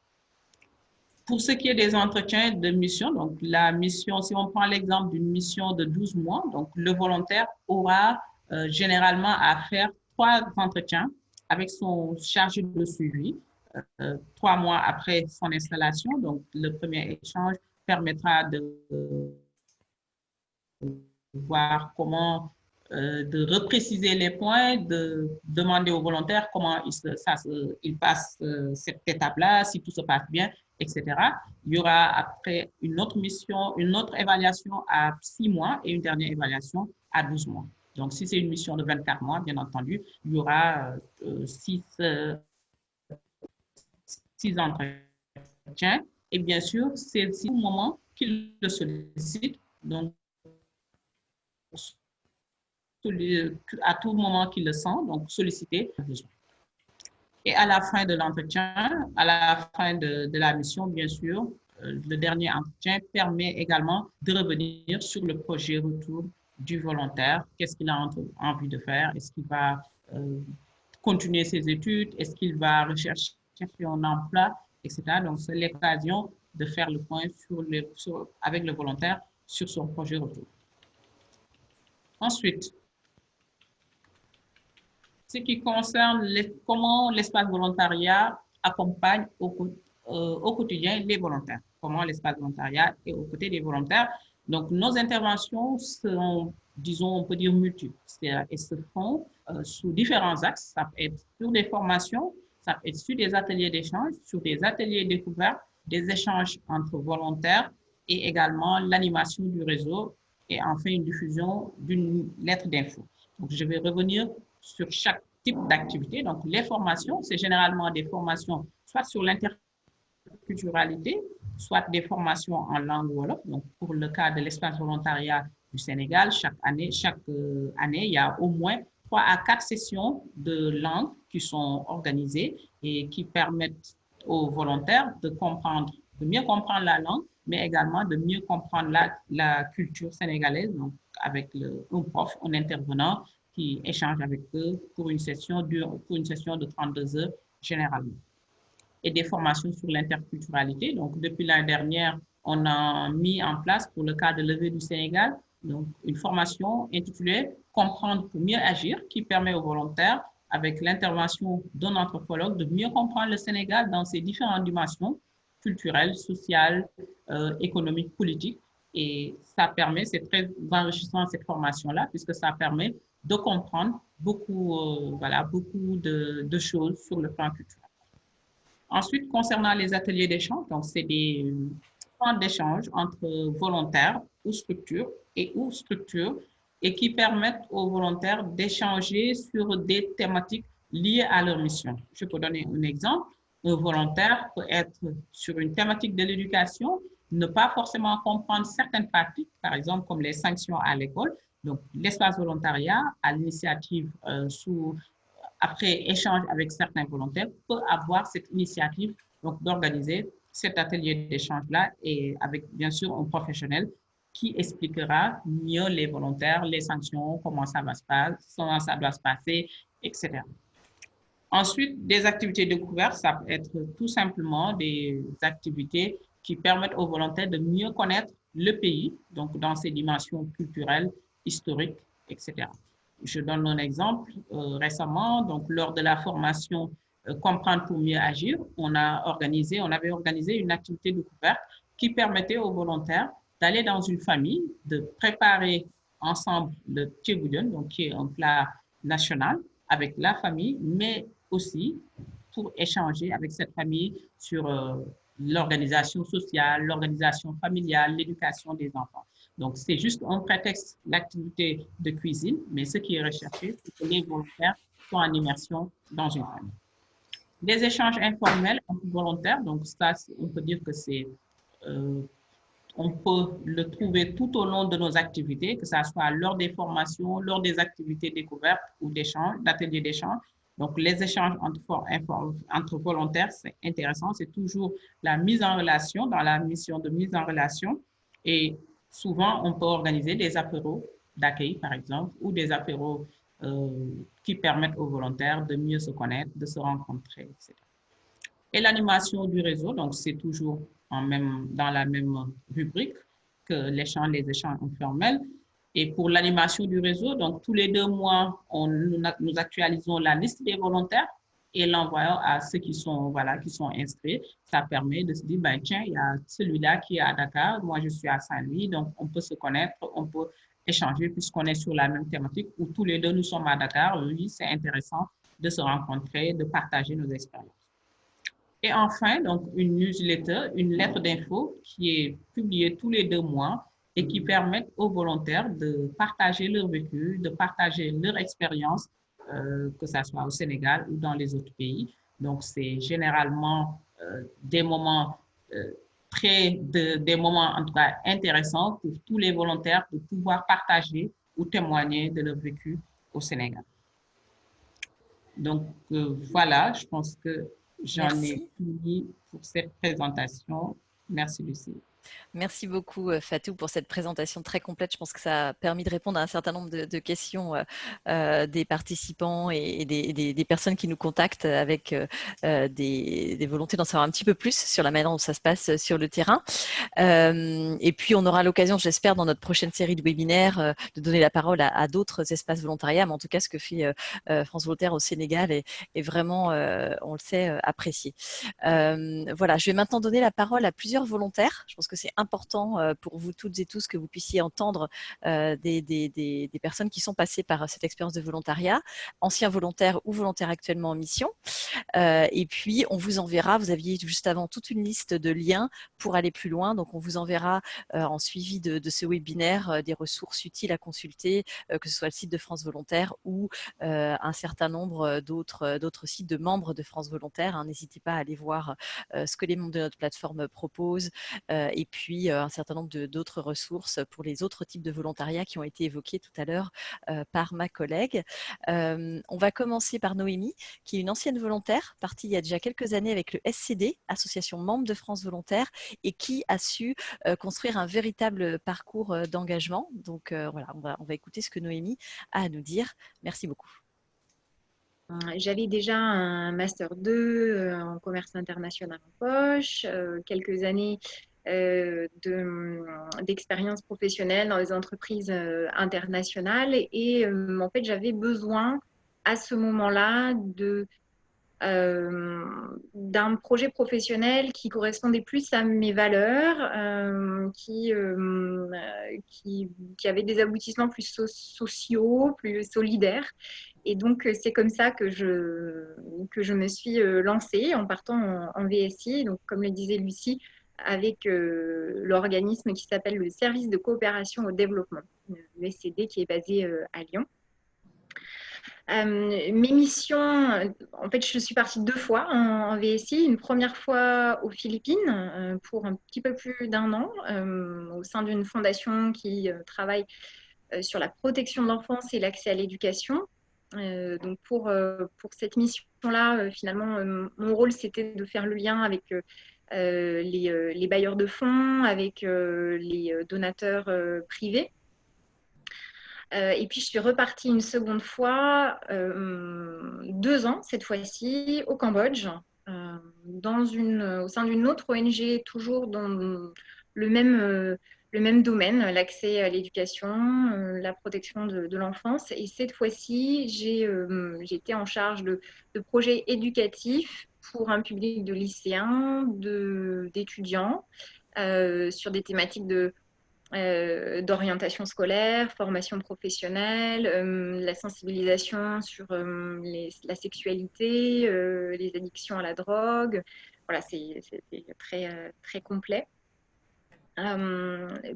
Pour ce qui est des entretiens de mission, donc la mission, si on prend l'exemple d'une mission de 12 mois, donc le volontaire aura généralement à faire 3 entretiens avec son chargé de suivi, 3 mois après son installation. Donc, le premier échange permettra de voir comment, de repréciser les points, de demander aux volontaires comment il passe cette étape-là, si tout se passe bien, etc. Il y aura après une autre mission, une autre évaluation à 6 mois et une dernière évaluation à 12 mois. Donc, si c'est une mission de 24 mois, bien entendu, il y aura 6 entretiens. Et bien sûr, c'est au moment qu'il le sollicite. Donc, à tout moment qu'il le sent, donc solliciter le besoin. Et à la fin de l'entretien, à la fin de la mission, bien sûr, le dernier entretien permet également de revenir sur le projet retour du volontaire. Qu'est-ce qu'il a envie de faire? Est-ce qu'il va continuer ses études? Est-ce qu'il va rechercher un emploi, etc. Donc, c'est l'occasion de faire le point avec le volontaire sur son projet retour. Ensuite, ce qui concerne comment l'espace volontariat accompagne au quotidien les volontaires. Comment l'espace volontariat est aux côtés des volontaires. Donc, nos interventions sont, disons, on peut dire multiples. Elles se font sous différents axes. Ça peut être sur des formations, ça peut être sur des ateliers d'échange, sur des ateliers découvertes, des échanges entre volontaires et également l'animation du réseau et enfin une diffusion d'une lettre d'info. Donc, je vais revenir sur chaque type d'activité. Donc, les formations, c'est généralement des formations soit sur l'interculturalité, soit des formations en langue wolof. Donc, pour le cas de l'espace volontariat du Sénégal, chaque année, il y a au moins 3 à 4 sessions de langue qui sont organisées et qui permettent aux volontaires de mieux comprendre la langue, mais également de mieux comprendre la culture sénégalaise, donc avec un prof, un intervenant qui échange avec eux pour une session de 32 heures généralement. Et des formations sur l'interculturalité. Donc, depuis l'année dernière, on a mis en place pour le cas de levée du Sénégal, donc une formation intitulée « Comprendre pour mieux agir » qui permet aux volontaires, avec l'intervention d'un anthropologue, de mieux comprendre le Sénégal dans ses différentes dimensions culturelles, sociales, économiques, politiques. Et ça permet, c'est très enrichissant cette formation-là, puisque ça permet de comprendre beaucoup de choses sur le plan culturel. Ensuite, concernant les ateliers d'échange, donc c'est des temps d'échange entre volontaires ou structures et qui permettent aux volontaires d'échanger sur des thématiques liées à leur mission. Je peux donner un exemple. Un volontaire peut être sur une thématique de l'éducation, ne pas forcément comprendre certaines pratiques, par exemple comme les sanctions à l'école. Donc, l'espace volontariat, à l'initiative après échange avec certains volontaires, peut avoir cette initiative d'organiser cet atelier d'échange-là et avec bien sûr un professionnel qui expliquera mieux les volontaires, les sanctions, comment ça doit se passer, etc. Ensuite, des activités découvertes, ça peut être tout simplement des activités qui permettent aux volontaires de mieux connaître le pays, donc dans ses dimensions culturelles, historiques, etc. Je donne un exemple. Récemment, donc lors de la formation Comprendre pour mieux agir, on avait organisé une activité découverte qui permettait aux volontaires d'aller dans une famille, de préparer ensemble le tchéboudion, donc qui est un plat national, avec la famille, mais aussi pour échanger avec cette famille sur l'organisation sociale, l'organisation familiale, l'éducation des enfants. Donc, c'est juste un prétexte, l'activité de cuisine, mais ce qui est recherché, c'est que les volontaires soient en immersion dans une famille. Des échanges informels entre volontaires, donc ça, on peut dire que c'est, on peut le trouver tout au long de nos activités, que ce soit lors des formations, lors des activités découvertes ou d'échanges, d'ateliers d'échange. Donc, les échanges entre volontaires, c'est intéressant. C'est toujours la mise en relation, dans la mission de mise en relation. Et souvent, on peut organiser des apéros d'accueil, par exemple, ou des apéros qui permettent aux volontaires de mieux se connaître, de se rencontrer, etc. Et l'animation du réseau, donc c'est toujours dans la même rubrique que les échanges informels. Et pour l'animation du réseau, donc tous les 2 mois, nous actualisons la liste des volontaires et l'envoyons à ceux qui sont, voilà, qui sont inscrits. Ça permet de se dire, ben, tiens, il y a celui-là qui est à Dakar, moi je suis à Saint-Louis, donc on peut se connaître, on peut échanger puisqu'on est sur la même thématique où tous les deux nous sommes à Dakar. Oui, c'est intéressant de se rencontrer, de partager nos expériences. Et enfin, donc, une newsletter, une lettre d'info qui est publiée tous les 2 mois et qui permet aux volontaires de partager leur vécu, de partager leur expérience, que ce soit au Sénégal ou dans les autres pays. Donc, c'est généralement des moments des moments en tout cas intéressants pour tous les volontaires de pouvoir partager ou témoigner de leur vécu au Sénégal. Donc, voilà, je pense que j'en ai fini pour cette présentation. Merci, Lucie. Merci beaucoup Fatou pour cette présentation très complète. Je pense que ça a permis de répondre à un certain nombre de questions des participants et des personnes qui nous contactent avec des volontés d'en savoir un petit peu plus sur la manière dont ça se passe sur le terrain. Et puis on aura l'occasion, j'espère, dans notre prochaine série de webinaires, de donner la parole à d'autres espaces volontariats. Mais en tout cas, ce que fait France Volontaire au Sénégal est vraiment, on le sait, apprécié. Voilà, je vais maintenant donner la parole à plusieurs volontaires. Je pense que c'est important pour vous toutes et tous que vous puissiez entendre des personnes qui sont passées par cette expérience de volontariat, anciens volontaires ou volontaires actuellement en mission. Et puis, on vous enverra, vous aviez juste avant toute une liste de liens pour aller plus loin. Donc, on vous enverra en suivi de ce webinaire des ressources utiles à consulter, que ce soit le site de France Volontaire ou un certain nombre d'autres sites de membres de France Volontaire. Hein. N'hésitez pas à aller voir ce que les membres de notre plateforme proposent et puis un certain nombre d'autres ressources pour les autres types de volontariat qui ont été évoqués tout à l'heure par ma collègue. On va commencer par Noémie, qui est une ancienne volontaire, partie il y a déjà quelques années avec le SCD, Association Membre de France Volontaire, et qui a su construire un véritable parcours d'engagement. Donc voilà, on va écouter ce que Noémie a à nous dire. Merci beaucoup. J'avais déjà un Master 2 en commerce international en poche, quelques années d'expérience professionnelle dans les entreprises internationales et en fait j'avais besoin à ce moment-là d'un projet professionnel qui correspondait plus à mes valeurs, qui avait des aboutissements plus sociaux, plus solidaires. Et donc, c'est comme ça que je me suis lancée en partant en VSI. Donc, comme le disait Lucie, avec l'organisme qui s'appelle le Service de coopération au développement, le SCD, qui est basé à Lyon. Mes missions, en fait, je suis partie 2 fois en VSI. Une première fois aux Philippines pour un petit peu plus d'1 an au sein d'une fondation qui travaille sur la protection de l'enfance et l'accès à l'éducation. Donc pour cette mission-là, finalement, mon rôle, c'était de faire le lien avec les bailleurs de fonds, avec les donateurs privés. Et puis, je suis repartie une seconde fois, 2 ans cette fois-ci, au Cambodge, au sein d'une autre ONG, toujours dans le même domaine, l'accès à l'éducation, la protection de l'enfance. Et cette fois-ci, j'ai été en charge de projets éducatifs pour un public de lycéens, d'étudiants, sur des thématiques d'orientation scolaire, formation professionnelle, la sensibilisation sur la sexualité, les addictions à la drogue. Voilà, c'est très, très complet.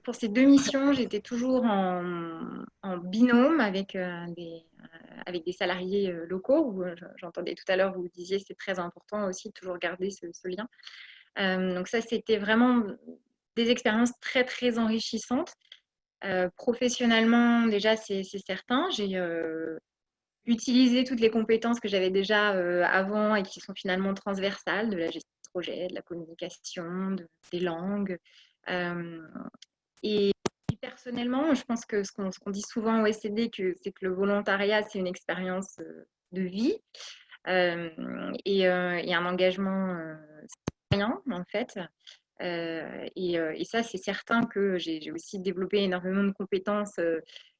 Pour ces 2 missions, j'étais toujours en binôme avec des salariés locaux. Où j'entendais tout à l'heure, vous disiez, c'est très important aussi de toujours garder ce lien. Donc ça, c'était vraiment des expériences très, très enrichissantes. Professionnellement, déjà, c'est certain. J'ai utilisé toutes les compétences que j'avais déjà avant et qui sont finalement transversales, de la gestion de projet, de la communication, des langues. Et personnellement, je pense que ce qu'on dit souvent au SCD, c'est que le volontariat, c'est une expérience de vie et un engagement citoyen, en fait. Et ça, c'est certain que j'ai aussi développé énormément de compétences.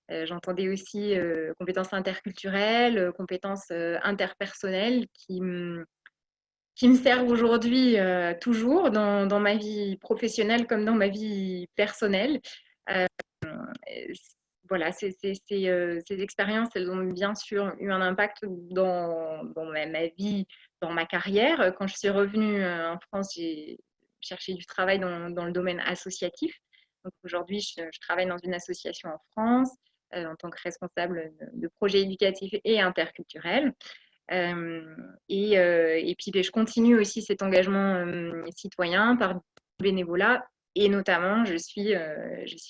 J'entendais aussi compétences interculturelles, compétences interpersonnelles qui me servent aujourd'hui toujours dans ma vie professionnelle comme dans ma vie personnelle. Euh, voilà, ces expériences, elles ont bien sûr eu un impact dans ma vie, dans ma carrière. Quand je suis revenue en France, j'ai cherché du travail dans le domaine associatif. Donc aujourd'hui, je travaille dans une association en France en tant que responsable de projets éducatifs et interculturels. Et puis, je continue aussi cet engagement citoyen par du bénévolat. Et notamment, je suis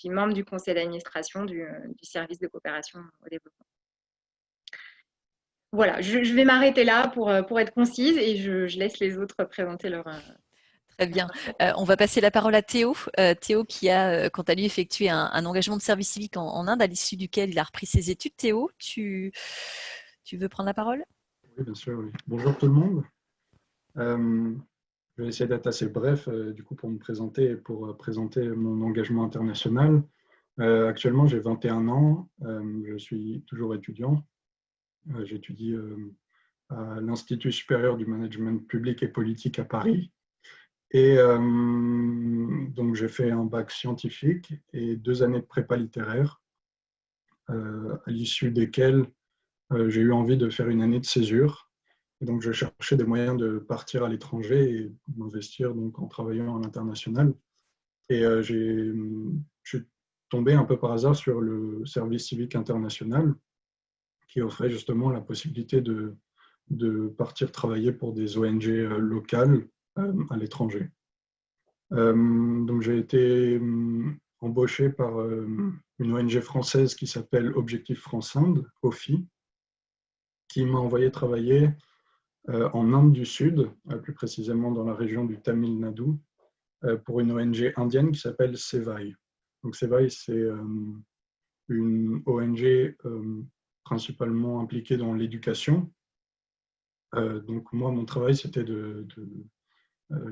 membre du conseil d'administration du service de coopération au développement. Voilà, je vais m'arrêter là pour être concise et je laisse les autres présenter leur... Très bien. On va passer la parole à Théo. Théo qui a, quant à lui, effectué un engagement de service civique en Inde, à l'issue duquel il a repris ses études. Théo, tu veux prendre la parole ? Oui, bien sûr. Oui. Bonjour tout le monde. Je vais essayer d'être assez bref du coup, pour me présenter et pour présenter mon engagement international. Actuellement, j'ai 21 ans. Je suis toujours étudiant. J'étudie à l'Institut supérieur du management public et politique à Paris. Et donc, j'ai fait un bac scientifique et 2 années de prépa littéraire, à l'issue desquelles j'ai eu envie de faire une année de césure. Et donc, je cherchais des moyens de partir à l'étranger et m'investir donc en travaillant à l'international. Et je suis tombé un peu par hasard sur le service civique international qui offrait justement la possibilité de partir travailler pour des ONG locales à l'étranger. Donc, j'ai été embauché par une ONG française qui s'appelle Objectif France-Inde, OFI, qui m'a envoyé travailler en Inde du Sud, plus précisément dans la région du Tamil Nadu, pour une ONG indienne qui s'appelle Sevai. Donc Sevai, c'est une ONG principalement impliquée dans l'éducation. Donc moi, mon travail, c'était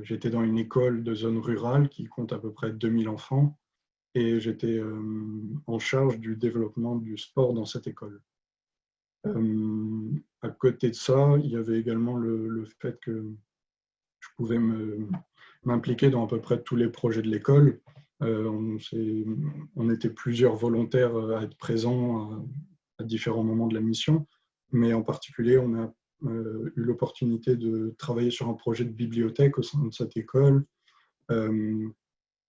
j'étais dans une école de zone rurale qui compte à peu près 2000 enfants et j'étais en charge du développement du sport dans cette école. À côté de ça, il y avait également le fait que je pouvais m'impliquer dans à peu près tous les projets de l'école. On était plusieurs volontaires à être présents à différents moments de la mission, mais en particulier, on a eu l'opportunité de travailler sur un projet de bibliothèque au sein de cette école,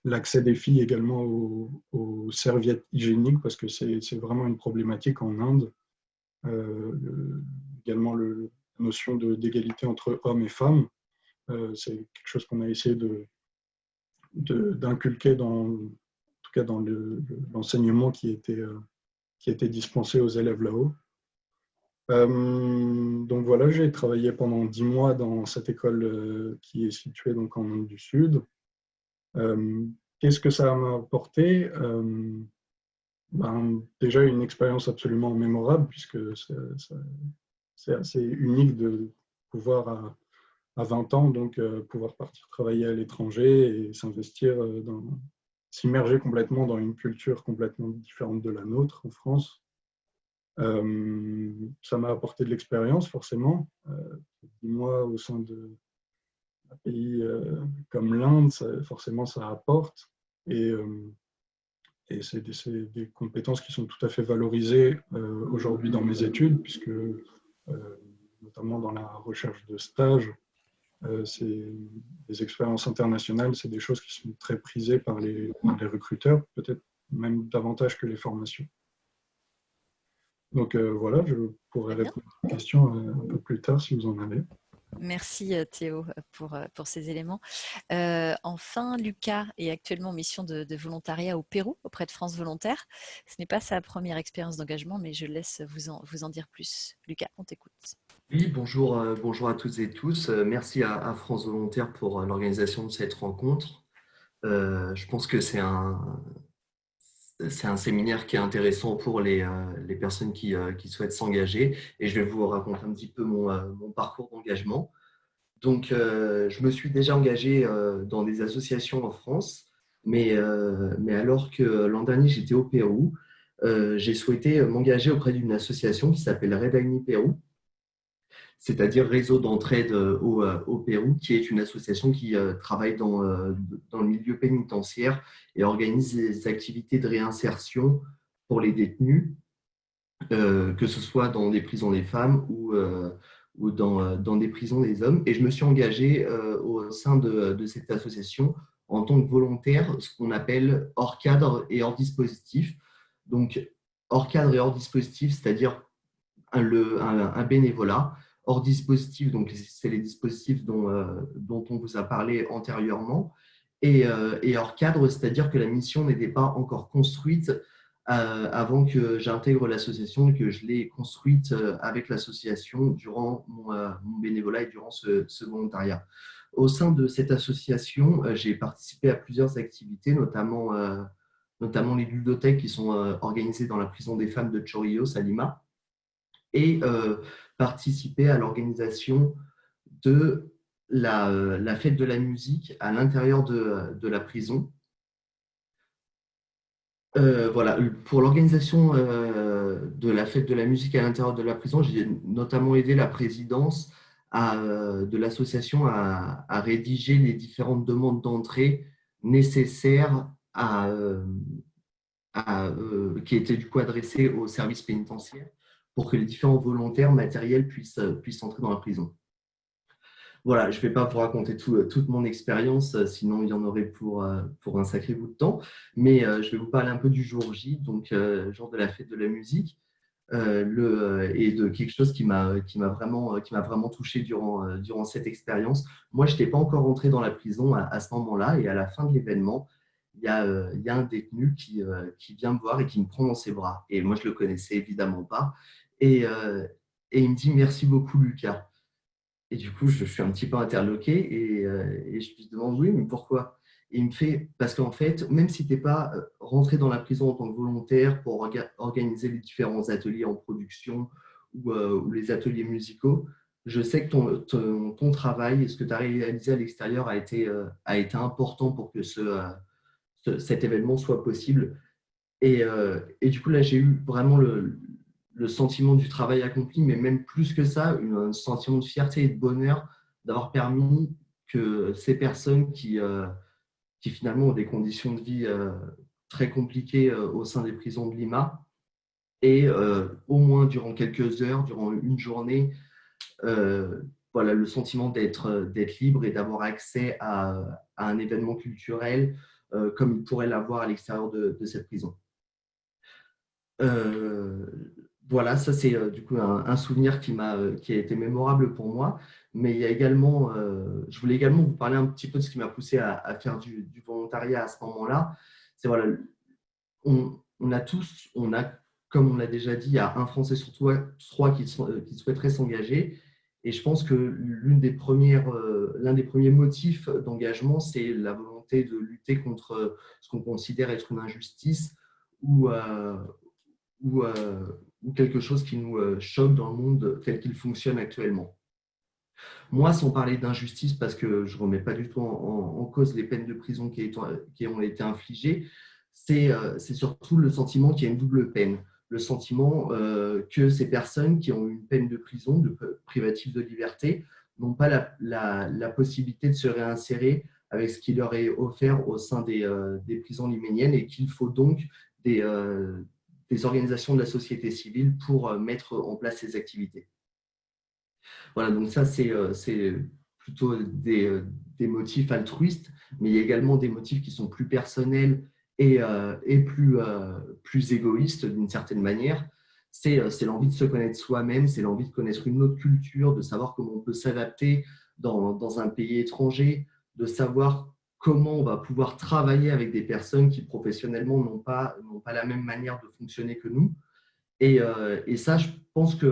l'accès des filles également aux serviettes hygiéniques, parce que c'est vraiment une problématique en Inde. Également la notion d'égalité entre hommes et femmes. C'est quelque chose qu'on a essayé d'inculquer en tout cas dans l'enseignement qui était dispensé aux élèves là-haut. Donc voilà, j'ai travaillé pendant 10 mois dans cette école qui est située donc en Inde du Sud. Qu'est-ce que ça m'a apporté ? Déjà une expérience absolument mémorable, puisque c'est assez unique de pouvoir à 20 ans donc pouvoir partir travailler à l'étranger et s'immerger complètement dans une culture complètement différente de la nôtre en France. Ça m'a apporté de l'expérience forcément. 10 mois au sein d'un pays comme l'Inde, forcément ça apporte. Et c'est des compétences qui sont tout à fait valorisées aujourd'hui dans mes études, puisque notamment dans la recherche de stage, les expériences internationales, c'est des choses qui sont très prisées par les recruteurs, peut-être même davantage que les formations. Donc voilà, je pourrais répondre à vos questions un peu plus tard si vous en avez. Merci Théo pour ces éléments. Enfin, Lucas est actuellement en mission de volontariat au Pérou auprès de France Volontaire. Ce n'est pas sa première expérience d'engagement, mais je laisse vous en dire plus. Lucas, on t'écoute. Oui, bonjour à toutes et tous. Merci à France Volontaire pour l'organisation de cette rencontre. Je pense que c'est un séminaire qui est intéressant pour les personnes qui souhaitent s'engager. Et je vais vous raconter un petit peu mon parcours d'engagement. Donc, je me suis déjà engagé dans des associations en France, mais alors que l'an dernier, j'étais au Pérou, j'ai souhaité m'engager auprès d'une association qui s'appelle Redaigni Pérou, c'est-à-dire Réseau d'entraide au Pérou, qui est une association qui travaille dans le milieu pénitentiaire et organise des activités de réinsertion pour les détenus, que ce soit dans des prisons des femmes ou dans des prisons des hommes. Et je me suis engagé au sein de cette association en tant que volontaire, ce qu'on appelle hors cadre et hors dispositif. Donc, hors cadre et hors dispositif, c'est-à-dire un bénévolat. Hors dispositif, donc c'est les dispositifs dont on vous a parlé antérieurement. Et hors cadre, c'est-à-dire que la mission n'était pas encore construite avant que j'intègre l'association et que je l'ai construite avec l'association durant mon bénévolat et durant ce volontariat. Au sein de cette association, j'ai participé à plusieurs activités, notamment les ludothèques qui sont organisées dans la prison des femmes de Chorrillos à Lima, et participer à l'organisation de la fête de la musique à l'intérieur de la prison. Voilà, pour l'organisation de la fête de la musique à l'intérieur de la prison, j'ai notamment aidé la présidence de l'association à rédiger les différentes demandes d'entrée nécessaires qui étaient du coup adressées au service pénitentiaire pour que les différents volontaires matériels puissent entrer dans la prison. Voilà, je ne vais pas vous raconter toute mon expérience, sinon il y en aurait pour un sacré bout de temps, mais je vais vous parler un peu du jour J, donc jour de la fête de la musique, et de quelque chose qui m'a vraiment touché durant cette expérience. Moi, je n'étais pas encore rentré dans la prison à ce moment-là, et à la fin de l'événement, il y a un détenu qui vient me voir et qui me prend dans ses bras. Et moi, je ne le connaissais évidemment pas. Et il me dit « Merci beaucoup, Lucas ». Et du coup, je suis un petit peu interloqué et je lui demande « Oui, mais pourquoi ?» Et il me fait « Parce qu'en fait, même si tu n'es pas rentré dans la prison en tant que volontaire pour organiser les différents ateliers en production ou les ateliers musicaux, je sais que ton travail et ce que tu as réalisé à l'extérieur a été important pour que cet événement soit possible. » Et du coup, là, j'ai eu vraiment le sentiment du travail accompli, mais même plus que ça, un sentiment de fierté et de bonheur d'avoir permis que ces personnes qui finalement ont des conditions de vie très compliquées au sein des prisons de Lima, et au moins durant quelques heures, durant une journée, voilà, le sentiment d'être libre et d'avoir accès à un événement culturel comme il pourrait l'avoir à l'extérieur de cette prison. Voilà, ça c'est du coup un souvenir qui a été mémorable pour moi, mais il y a également, je voulais également vous parler un petit peu de ce qui m'a poussé à faire du volontariat à ce moment-là. C'est voilà, on a, comme on l'a déjà dit, il y a un Français sur trois qui souhaiterait s'engager, et je pense que l'un des premiers motifs d'engagement, c'est la volonté de lutter contre ce qu'on considère être une injustice ou quelque chose qui nous choque dans le monde tel qu'il fonctionne actuellement. Moi, sans parler d'injustice, parce que je ne remets pas du tout en cause les peines de prison qui ont été infligées, c'est surtout le sentiment qu'il y a une double peine. Le sentiment que ces personnes qui ont une peine de prison, de privative de liberté, n'ont pas la possibilité de se réinsérer avec ce qui leur est offert au sein des prisons liméniennes, et qu'il faut donc des organisations de la société civile pour mettre en place ces activités. Voilà, donc ça, c'est plutôt des motifs altruistes, mais il y a également des motifs qui sont plus personnels et plus égoïstes d'une certaine manière. C'est l'envie de se connaître soi-même, c'est l'envie de connaître une autre culture, de savoir comment on peut s'adapter dans un pays étranger, de savoir comment on va pouvoir travailler avec des personnes qui professionnellement n'ont pas la même manière de fonctionner que nous. Et ça, je pense que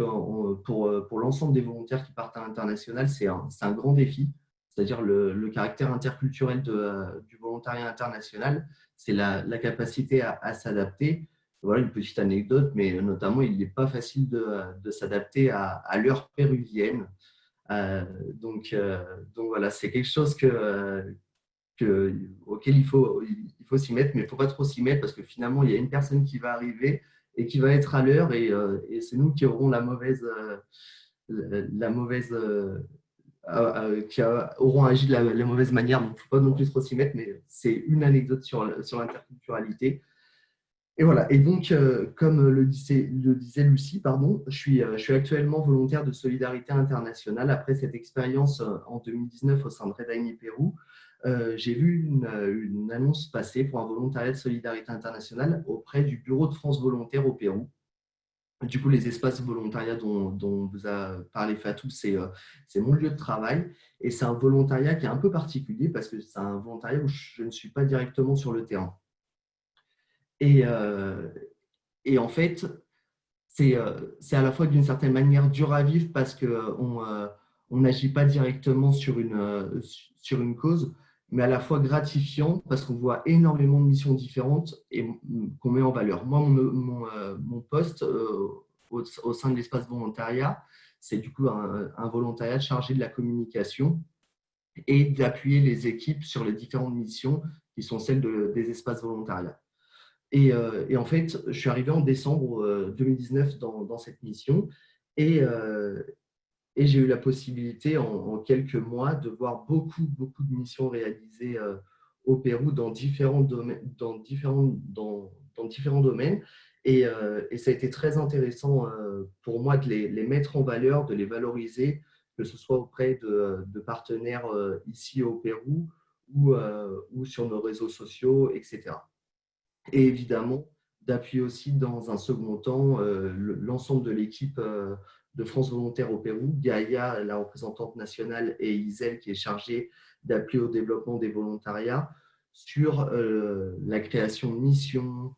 pour l'ensemble des volontaires qui partent à l'international, c'est un grand défi, c'est-à-dire le caractère interculturel du volontariat international. c'est la capacité à s'adapter. Voilà une petite anecdote, mais notamment, il n'est pas facile de s'adapter à l'heure péruvienne. Donc voilà, c'est quelque chose auquel il faut s'y mettre, mais il ne faut pas trop s'y mettre parce que finalement, il y a une personne qui va arriver et qui va être à l'heure et c'est nous qui aurons qui auront agi de la mauvaise manière. Donc, il ne faut pas non plus trop s'y mettre, mais c'est une anecdote sur l'interculturalité. Et voilà. Et donc, comme le disait Lucie, je suis actuellement volontaire de Solidarité Internationale. Après cette expérience en 2019 au sein de Red Aigné Pérou, j'ai vu une annonce passer pour un volontariat de Solidarité Internationale auprès du Bureau de France Volontaire au Pérou. Du coup, les espaces volontariat dont vous a parlé Fatou, c'est mon lieu de travail. Et c'est un volontariat qui est un peu particulier parce que c'est un volontariat où je ne suis pas directement sur le terrain. Et en fait, c'est à la fois d'une certaine manière dur à vivre parce qu'on n'agit pas directement sur une cause, mais à la fois gratifiant parce qu'on voit énormément de missions différentes et qu'on met en valeur. Moi, mon poste au sein de l'espace volontariat, c'est du coup un volontariat chargé de la communication et d'appuyer les équipes sur les différentes missions qui sont celles des espaces volontariat. Et en fait, je suis arrivé en décembre 2019 dans cette mission et j'ai eu la possibilité en quelques mois de voir beaucoup de missions réalisées au Pérou dans différents domaines. Et ça a été très intéressant pour moi de les mettre en valeur, de les valoriser, que ce soit auprès de partenaires ici au Pérou ou sur nos réseaux sociaux, etc. Et évidemment, d'appuyer aussi dans un second temps l'ensemble de l'équipe de France Volontaire au Pérou, Gaïa, la représentante nationale, et Isel, qui est chargée d'appuyer au développement des volontariats sur la création de missions,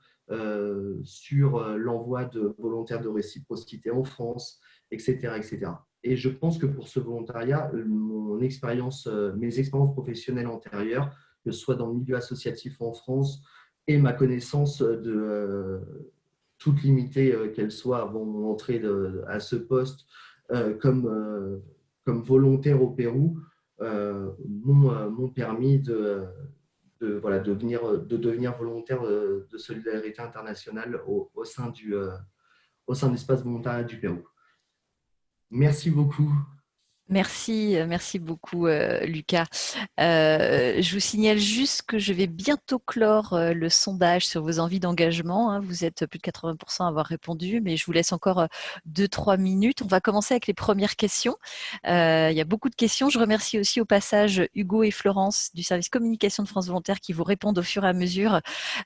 sur l'envoi de volontaires de réciprocité en France, etc., etc. Et je pense que pour ce volontariat, mes expériences professionnelles antérieures, que ce soit dans le milieu associatif en France, et ma connaissance toute limitée qu'elle soit avant mon entrée à ce poste comme volontaire au Pérou m'ont permis de devenir volontaire de Solidarité Internationale au sein de l'espace volontariat du Pérou. Merci beaucoup. Merci beaucoup Lucas. Je vous signale juste que je vais bientôt clore le sondage sur vos envies d'engagement. Hein. Vous êtes plus de 80% à avoir répondu, mais je vous laisse encore 2-3 minutes. On va commencer avec les premières questions. Il y a beaucoup de questions. Je remercie aussi au passage Hugo et Florence du service communication de France Volontaire qui vous répondent au fur et à mesure.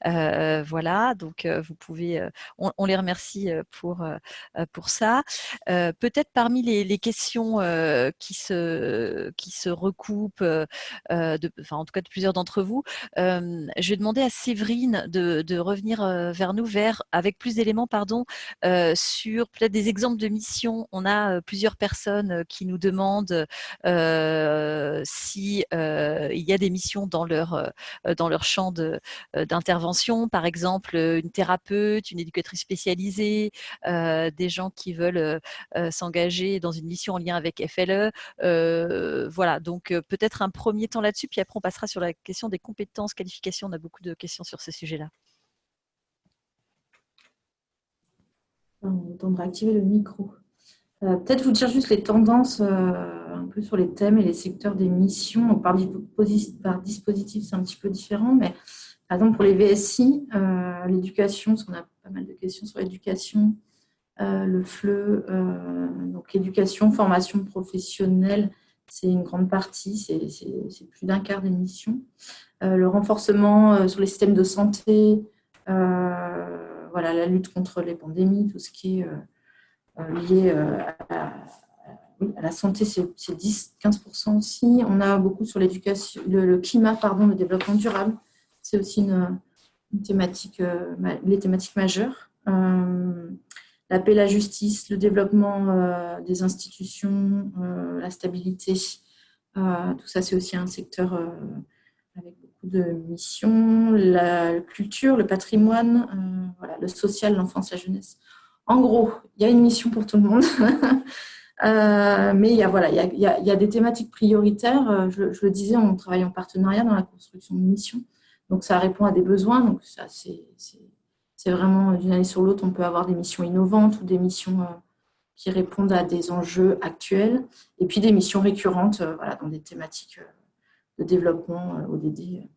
Voilà, donc vous pouvez, on les remercie pour ça. Peut-être parmi les questions qui se recoupent, en tout cas de plusieurs d'entre vous. Je vais demander à Séverine de revenir vers nous avec plus d'éléments sur peut-être des exemples de missions. On a plusieurs personnes qui nous demandent si il y a des missions dans leur champ d'intervention, par exemple une thérapeute, une éducatrice spécialisée, des gens qui veulent s'engager dans une mission en lien avec FLE. Voilà, donc peut-être un premier temps là-dessus, puis après on passera sur la question des compétences, qualifications. On a beaucoup de questions sur ce sujet-là. On tendra à activer le micro. Peut-être vous dire juste les tendances un peu sur les thèmes et les secteurs des missions. Par dispositif, c'est un petit peu différent, mais par exemple pour les VSI, l'éducation, parce qu'on a pas mal de questions sur l'éducation, le FLE, donc éducation, formation professionnelle, c'est une grande partie, c'est plus d'un quart des missions. Le renforcement sur les systèmes de santé, voilà, la lutte contre les pandémies, tout ce qui est lié à la santé, c'est 10-15% aussi. On a beaucoup sur l'éducation, le climat, le développement durable, c'est aussi une thématique, les thématiques majeures. La paix, la justice, le développement des institutions, la stabilité, tout ça c'est aussi un secteur avec beaucoup de missions, la culture, le patrimoine, voilà, le social, l'enfance, la jeunesse. En gros, il y a une mission pour tout le monde. Mais il y a des thématiques prioritaires. Je le disais, on travaille en partenariat dans la construction de missions. Donc, ça répond à des besoins. Donc, ça, c'est vraiment d'une année sur l'autre, on peut avoir des missions innovantes ou des missions qui répondent à des enjeux actuels. Et puis, des missions récurrentes voilà, dans des thématiques de développement ODD.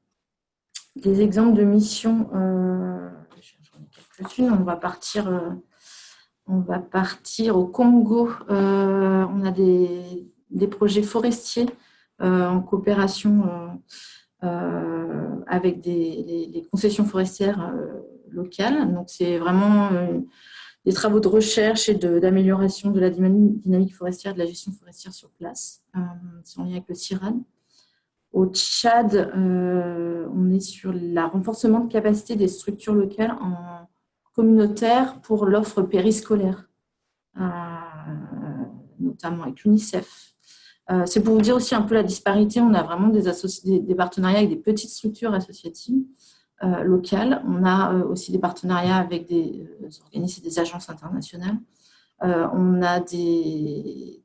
Des exemples de missions, j'en ai quelques-unes. On va partir au Congo. On a des projets forestiers en coopération avec les concessions forestières locales. Donc, c'est vraiment des travaux de recherche et d'amélioration de la dynamique forestière, de la gestion forestière sur place. C'est en lien avec le CIRAD. Au Tchad, on est sur le renforcement de capacité des structures locales en communautaire pour l'offre périscolaire, notamment avec l'UNICEF. C'est pour vous dire aussi un peu la disparité. On a vraiment des partenariats avec des petites structures associatives locales. On a aussi des partenariats avec des organismes et des agences internationales. On a des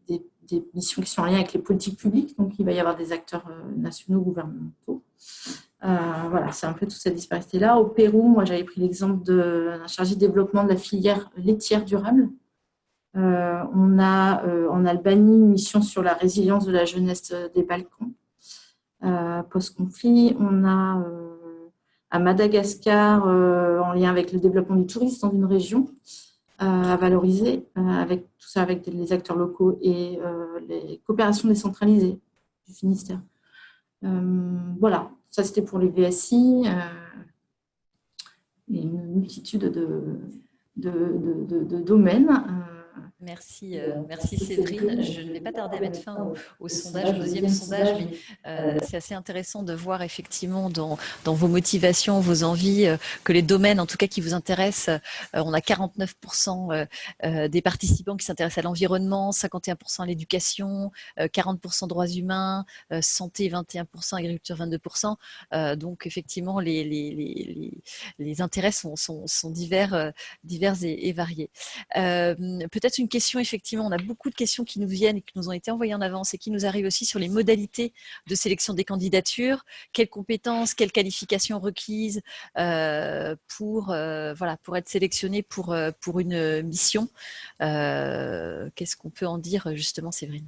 missions qui sont en lien avec les politiques publiques, donc il va y avoir des acteurs nationaux, gouvernementaux. Voilà, c'est un peu toute cette disparité-là. Au Pérou, moi, j'avais pris l'exemple d'un chargé de développement de la filière laitière durable. On a en Albanie une mission sur la résilience de la jeunesse des Balkans post-conflit. On a à Madagascar, en lien avec le développement du tourisme dans une région, à valoriser, avec tout ça avec les acteurs locaux et les coopérations décentralisées du Finistère. Voilà, ça c'était pour les VSI et une multitude de domaines. Merci Séverine. Je ne vais pas tarder à mettre fin au sondage, au deuxième sondage, mais c'est assez intéressant de voir effectivement dans vos motivations, vos envies, que les domaines en tout cas qui vous intéressent, on a 49% des participants qui s'intéressent à l'environnement, 51% à l'éducation, 40% droits humains, santé 21%, agriculture 22%. Donc effectivement les intérêts sont divers et variés. Peut-être une question, effectivement, on a beaucoup de questions qui nous viennent et qui nous ont été envoyées en avance et qui nous arrivent aussi sur les modalités de sélection des candidatures, quelles compétences, quelles qualifications requises pour être sélectionné pour une mission. Qu'est-ce qu'on peut en dire justement, Séverine?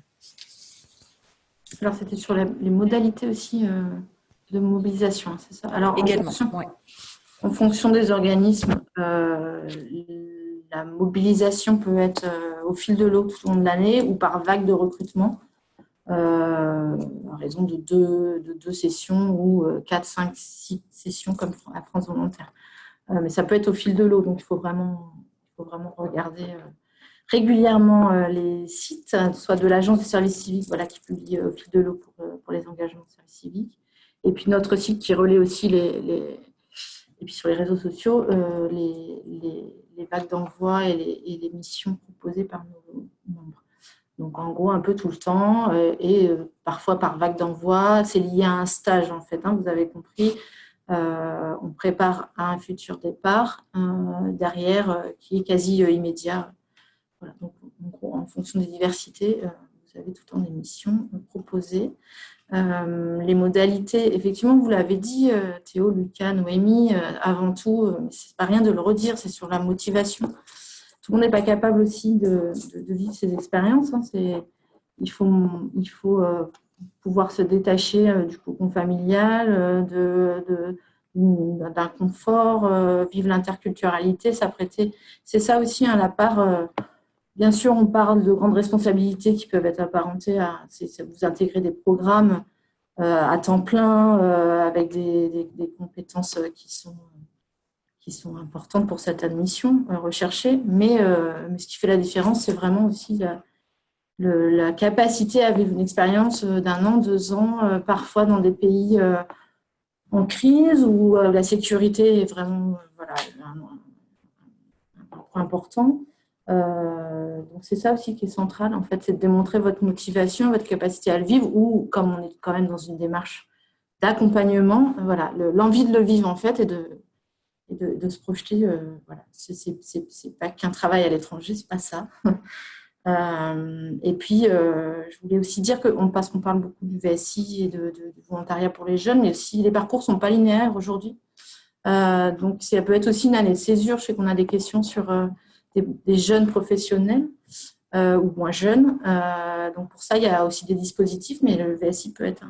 Alors, c'était sur les modalités aussi de mobilisation, c'est ça? Alors, également, en fonction des organismes, la mobilisation peut être au fil de l'eau tout au long de l'année ou par vague de recrutement, à raison de deux sessions ou 4, 5, 6 sessions comme à France Volontaire. Mais ça peut être au fil de l'eau, donc il faut vraiment regarder régulièrement les sites, soit de l'Agence des services civiques qui publie au fil de l'eau pour les engagements de services civiques, et puis notre site qui relaie aussi et puis sur les réseaux sociaux, les vagues d'envoi et les missions proposées par nos membres. Donc, en gros, un peu tout le temps et parfois par vague d'envoi. C'est lié à un stage, en fait, vous avez compris. On prépare à un futur départ derrière qui est quasi immédiat. Voilà. Donc, en gros, en fonction des diversités, vous avez tout le temps des missions proposées. Les modalités, effectivement, vous l'avez dit, Théo, Lucas, Noémie, avant tout, c'est pas rien de le redire, c'est sur la motivation. Tout le monde n'est pas capable aussi de vivre ces expériences. Il faut pouvoir se détacher du cocon familial, d'un confort, vivre l'interculturalité, s'apprêter. C'est ça aussi, la part. Bien sûr, on parle de grandes responsabilités qui peuvent être apparentées à vous intégrer des programmes à temps plein avec des compétences qui sont importantes pour cette admission recherchée. Mais ce qui fait la différence, c'est vraiment aussi la capacité à vivre une expérience d'1 an, 2 ans, parfois dans des pays en crise où la sécurité est vraiment un point important. Donc c'est ça aussi qui est central, en fait, c'est de démontrer votre motivation, votre capacité à le vivre, ou comme on est quand même dans une démarche d'accompagnement, voilà, l'envie de le vivre en fait et de se projeter. Voilà, c'est pas qu'un travail à l'étranger, c'est pas ça. Et puis, je voulais aussi dire parce qu'on parle beaucoup du VSI et du volontariat pour les jeunes, mais aussi les parcours ne sont pas linéaires aujourd'hui. Donc, ça peut être aussi une année de césure. Je sais qu'on a des questions sur des jeunes professionnels ou moins jeunes. Donc, pour ça, il y a aussi des dispositifs, mais le VSI peut être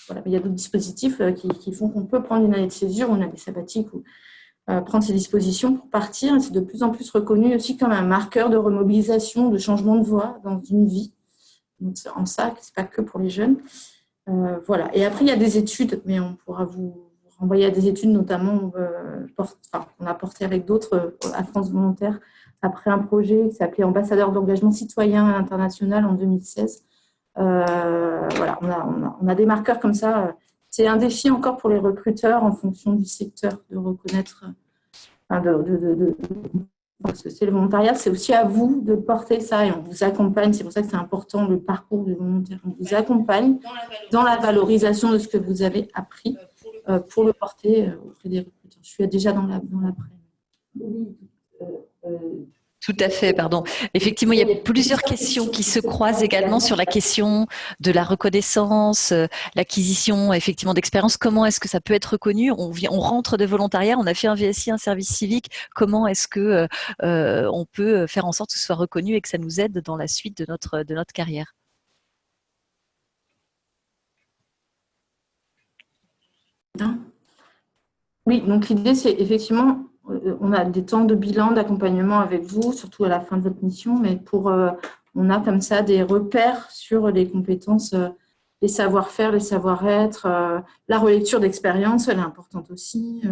voilà, il y a d'autres dispositifs qui font qu'on peut prendre une année de césure ou une année sabbatique ou prendre ses dispositions pour partir. C'est de plus en plus reconnu aussi comme un marqueur de remobilisation, de changement de voie dans une vie. Donc, en ça, c'est pas que pour les jeunes. Voilà. Et après, il y a des études, mais on pourra vous renvoyer à des études, notamment on a porté avec d'autres à France Volontaire après un projet qui s'appelait Ambassadeur d'engagement citoyen international en 2016. Voilà, on a des marqueurs comme ça. C'est un défi encore pour les recruteurs en fonction du secteur de reconnaître. Parce que c'est le volontariat, c'est aussi à vous de porter ça et on vous accompagne. C'est pour ça que c'est important le parcours du volontaire. On vous accompagne dans la valorisation de ce que vous avez appris pour le porter auprès des recruteurs. Je suis déjà dans l'après. Tout à fait, pardon. Effectivement, il y a plusieurs questions qui se croisent également sur la question de la reconnaissance, l'acquisition effectivement d'expérience. Comment est-ce que ça peut être reconnu ? On rentre de volontariat, on a fait un VSI, un service civique. Comment est-ce que on peut faire en sorte que ce soit reconnu et que ça nous aide dans la suite de notre carrière ? Oui, donc l'idée, c'est effectivement, on a des temps de bilan, d'accompagnement avec vous, surtout à la fin de votre mission, mais on a comme ça des repères sur les compétences, les savoir-faire, les savoir-être, la relecture d'expérience, elle est importante aussi,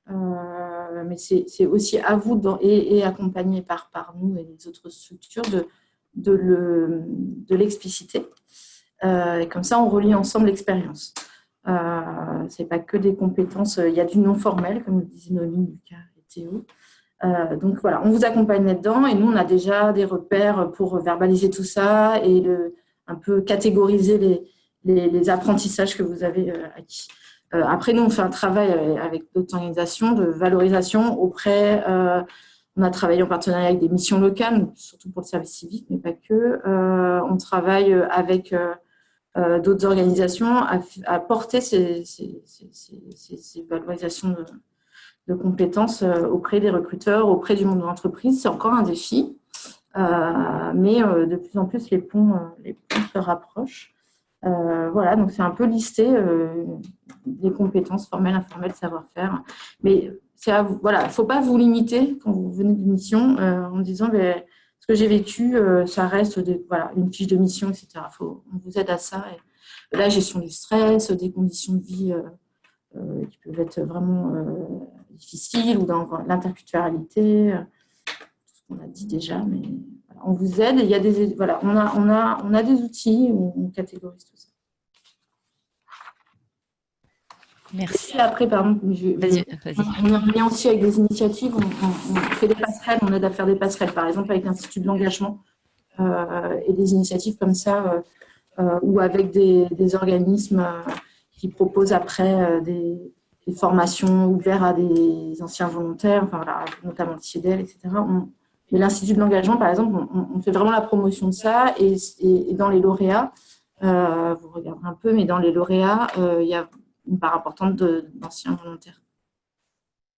mais c'est aussi à vous et accompagné par nous et les autres structures de l'expliciter. Et comme ça, on relie ensemble l'expérience. C'est pas que des compétences, il y a du non formel, comme le disaient Noémie, Lucas et Théo. Donc voilà, on vous accompagne là-dedans et nous, on a déjà des repères pour verbaliser tout ça et un peu catégoriser les apprentissages que vous avez acquis. Après, nous, on fait un travail avec d'autres organisations de valorisation auprès. On a travaillé en partenariat avec des missions locales, surtout pour le service civique, mais pas que. On travaille avec d'autres organisations à porter ces valorisations de compétences auprès des recruteurs, auprès du monde de l'entreprise. C'est encore un défi, mais de plus en plus, les ponts se rapprochent. Voilà, donc c'est un peu listé des compétences formelles, informelles, savoir-faire. Mais voilà, il ne faut pas vous limiter quand vous venez d'une mission en disant ce que j'ai vécu, ça reste une fiche de mission, etc. On vous aide à ça. Et la gestion du stress, des conditions de vie qui peuvent être vraiment difficiles ou dans l'interculturalité, tout ce qu'on a dit déjà. Mais voilà, on vous aide. Il y a on a des outils où on catégorise tout ça. Merci. Et après, pardon, vas-y. On est en lien aussi avec des initiatives, on fait des passerelles, on aide à faire des passerelles, par exemple avec l'Institut de l'engagement et des initiatives comme ça, ou avec des organismes qui proposent après des formations ouvertes à des anciens volontaires, enfin, voilà, notamment le CIEDEL, etc. Mais l'Institut de l'engagement, par exemple, on fait vraiment la promotion de ça et dans les lauréats, vous regardez un peu, mais dans les lauréats, il y a une part importante d'anciens volontaires.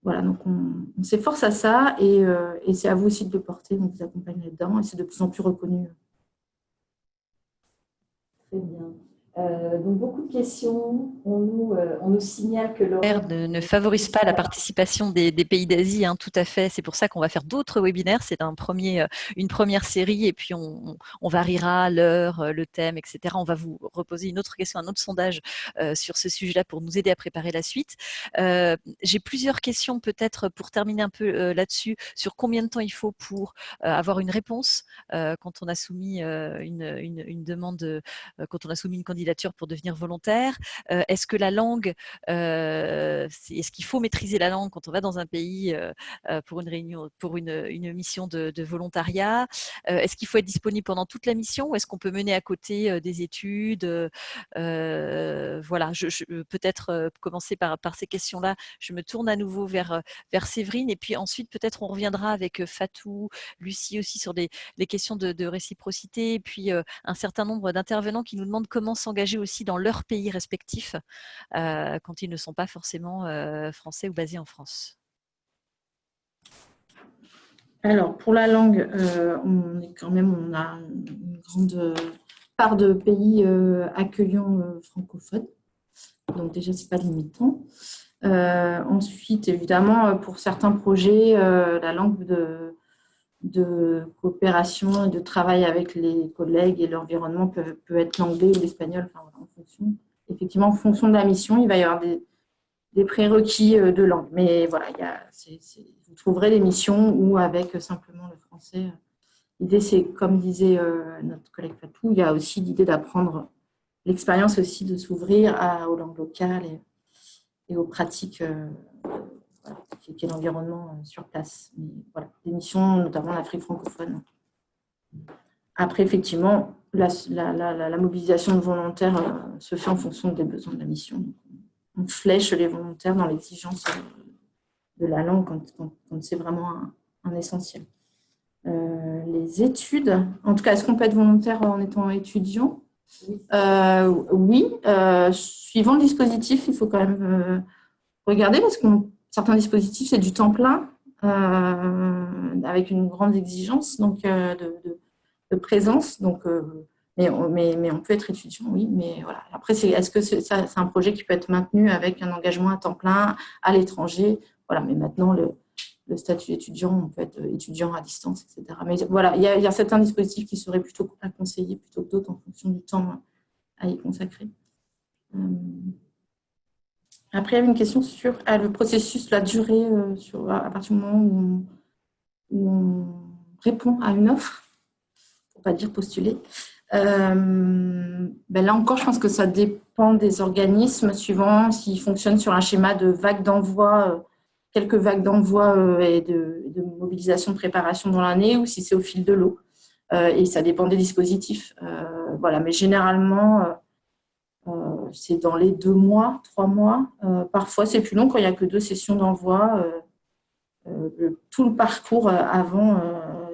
Voilà, donc on s'efforce à ça et c'est à vous aussi de le porter, on vous accompagne là-dedans et c'est de plus en plus reconnu. Très bien. Donc beaucoup de questions. On nous signale que l'horaire ne favorise pas la participation des pays d'Asie, hein, tout à fait. C'est pour ça qu'on va faire d'autres webinaires. C'est une première série et puis on variera l'heure, le thème, etc. On va vous reposer une autre question, un autre sondage sur ce sujet-là pour nous aider à préparer la suite. J'ai plusieurs questions peut-être pour terminer un peu là-dessus sur combien de temps il faut pour avoir une réponse quand on a soumis une demande, quand on a soumis une candidature candidature pour devenir volontaire? Est-ce que la langue, est-ce qu'il faut maîtriser la langue quand on va dans un pays pour une réunion, pour une mission de volontariat? Est-ce qu'il faut être disponible pendant toute la mission ou est-ce qu'on peut mener à côté des études? Voilà, peut-être commencer par ces questions-là. Je me tourne à nouveau vers Séverine et puis ensuite peut-être on reviendra avec Fatou, Lucie aussi sur les questions de réciprocité et puis un certain nombre d'intervenants qui nous demandent comment s'engager aussi dans leur pays respectif quand ils ne sont pas forcément français ou basés en France. Alors, pour la langue, on a une grande part de pays accueillants francophones. Donc déjà, ce n'est pas limitant. Ensuite, évidemment, pour certains projets, la langue de coopération et de travail avec les collègues et l'environnement peut être l'anglais ou l'espagnol, enfin, en fonction de la mission, il va y avoir des prérequis de langue. Mais voilà, vous trouverez des missions où avec simplement le français. L'idée, c'est, comme disait notre collègue Fatou, il y a aussi l'idée d'apprendre l'expérience aussi de s'ouvrir aux langues locales et aux pratiques qui est l'environnement sur place. Mais voilà, des missions, notamment en Afrique francophone. Après, effectivement, la mobilisation de volontaires se fait en fonction des besoins de la mission. On flèche les volontaires dans l'exigence de la langue quand c'est vraiment un essentiel. Les études, en tout cas, est-ce qu'on peut être volontaire en étant étudiant? Oui, suivant le dispositif, il faut quand même regarder parce que certains dispositifs, c'est du temps plein avec une grande exigence donc, de présence. Donc, mais on peut être étudiant, oui. Mais voilà. Après, est-ce que c'est un projet qui peut être maintenu avec un engagement à temps plein à l'étranger? Voilà, mais maintenant, le statut d'étudiant, on peut être étudiant à distance, etc. Mais voilà, il y a certains dispositifs qui seraient plutôt à conseiller plutôt que d'autres en fonction du temps à y consacrer. Après, il y avait une question sur le processus, la durée, à partir du moment où on répond à une offre, pour ne pas dire postuler. Là encore, je pense que ça dépend des organismes, suivant s'ils fonctionnent sur un schéma de vagues d'envoi, quelques vagues d'envoi et de mobilisation de préparation dans l'année, ou si c'est au fil de l'eau. Et ça dépend des dispositifs. Voilà, mais généralement, c'est dans les 2 mois, 3 mois. Parfois, c'est plus long quand il n'y a que 2 sessions d'envoi. Tout le parcours avant,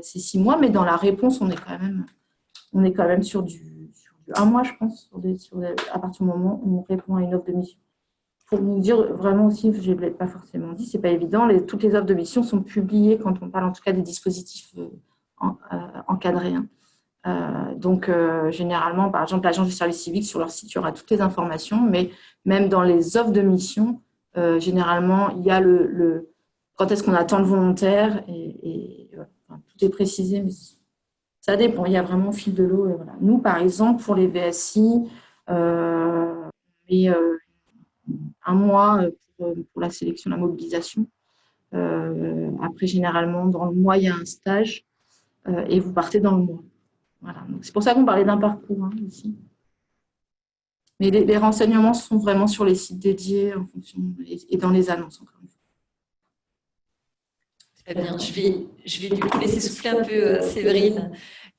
c'est 6 mois, mais dans la réponse, on est quand même sur du 1 mois, je pense, à partir du moment où on répond à une offre de mission. Pour vous dire vraiment aussi, je ne l'ai pas forcément dit, ce n'est pas évident, toutes les offres de mission sont publiées quand on parle en tout cas des dispositifs encadrés. Donc, généralement, par exemple, l'agence du service civique, sur leur site, il y aura toutes les informations, mais même dans les offres de mission, généralement, il y a quand est-ce qu'on attend le volontaire, et voilà, tout est précisé, mais ça dépend, il y a vraiment au fil de l'eau. Et voilà. Nous, par exemple, pour les VSI, et 1 mois pour la sélection, la mobilisation. Après, généralement, dans le mois, il y a un stage et vous partez dans le mois. Voilà. C'est pour ça qu'on parlait d'un parcours ici. Mais les renseignements sont vraiment sur les sites dédiés en fonction, et dans les annonces, encore une fois. Très bien. Je vais du coup laisser souffler un peu Séverine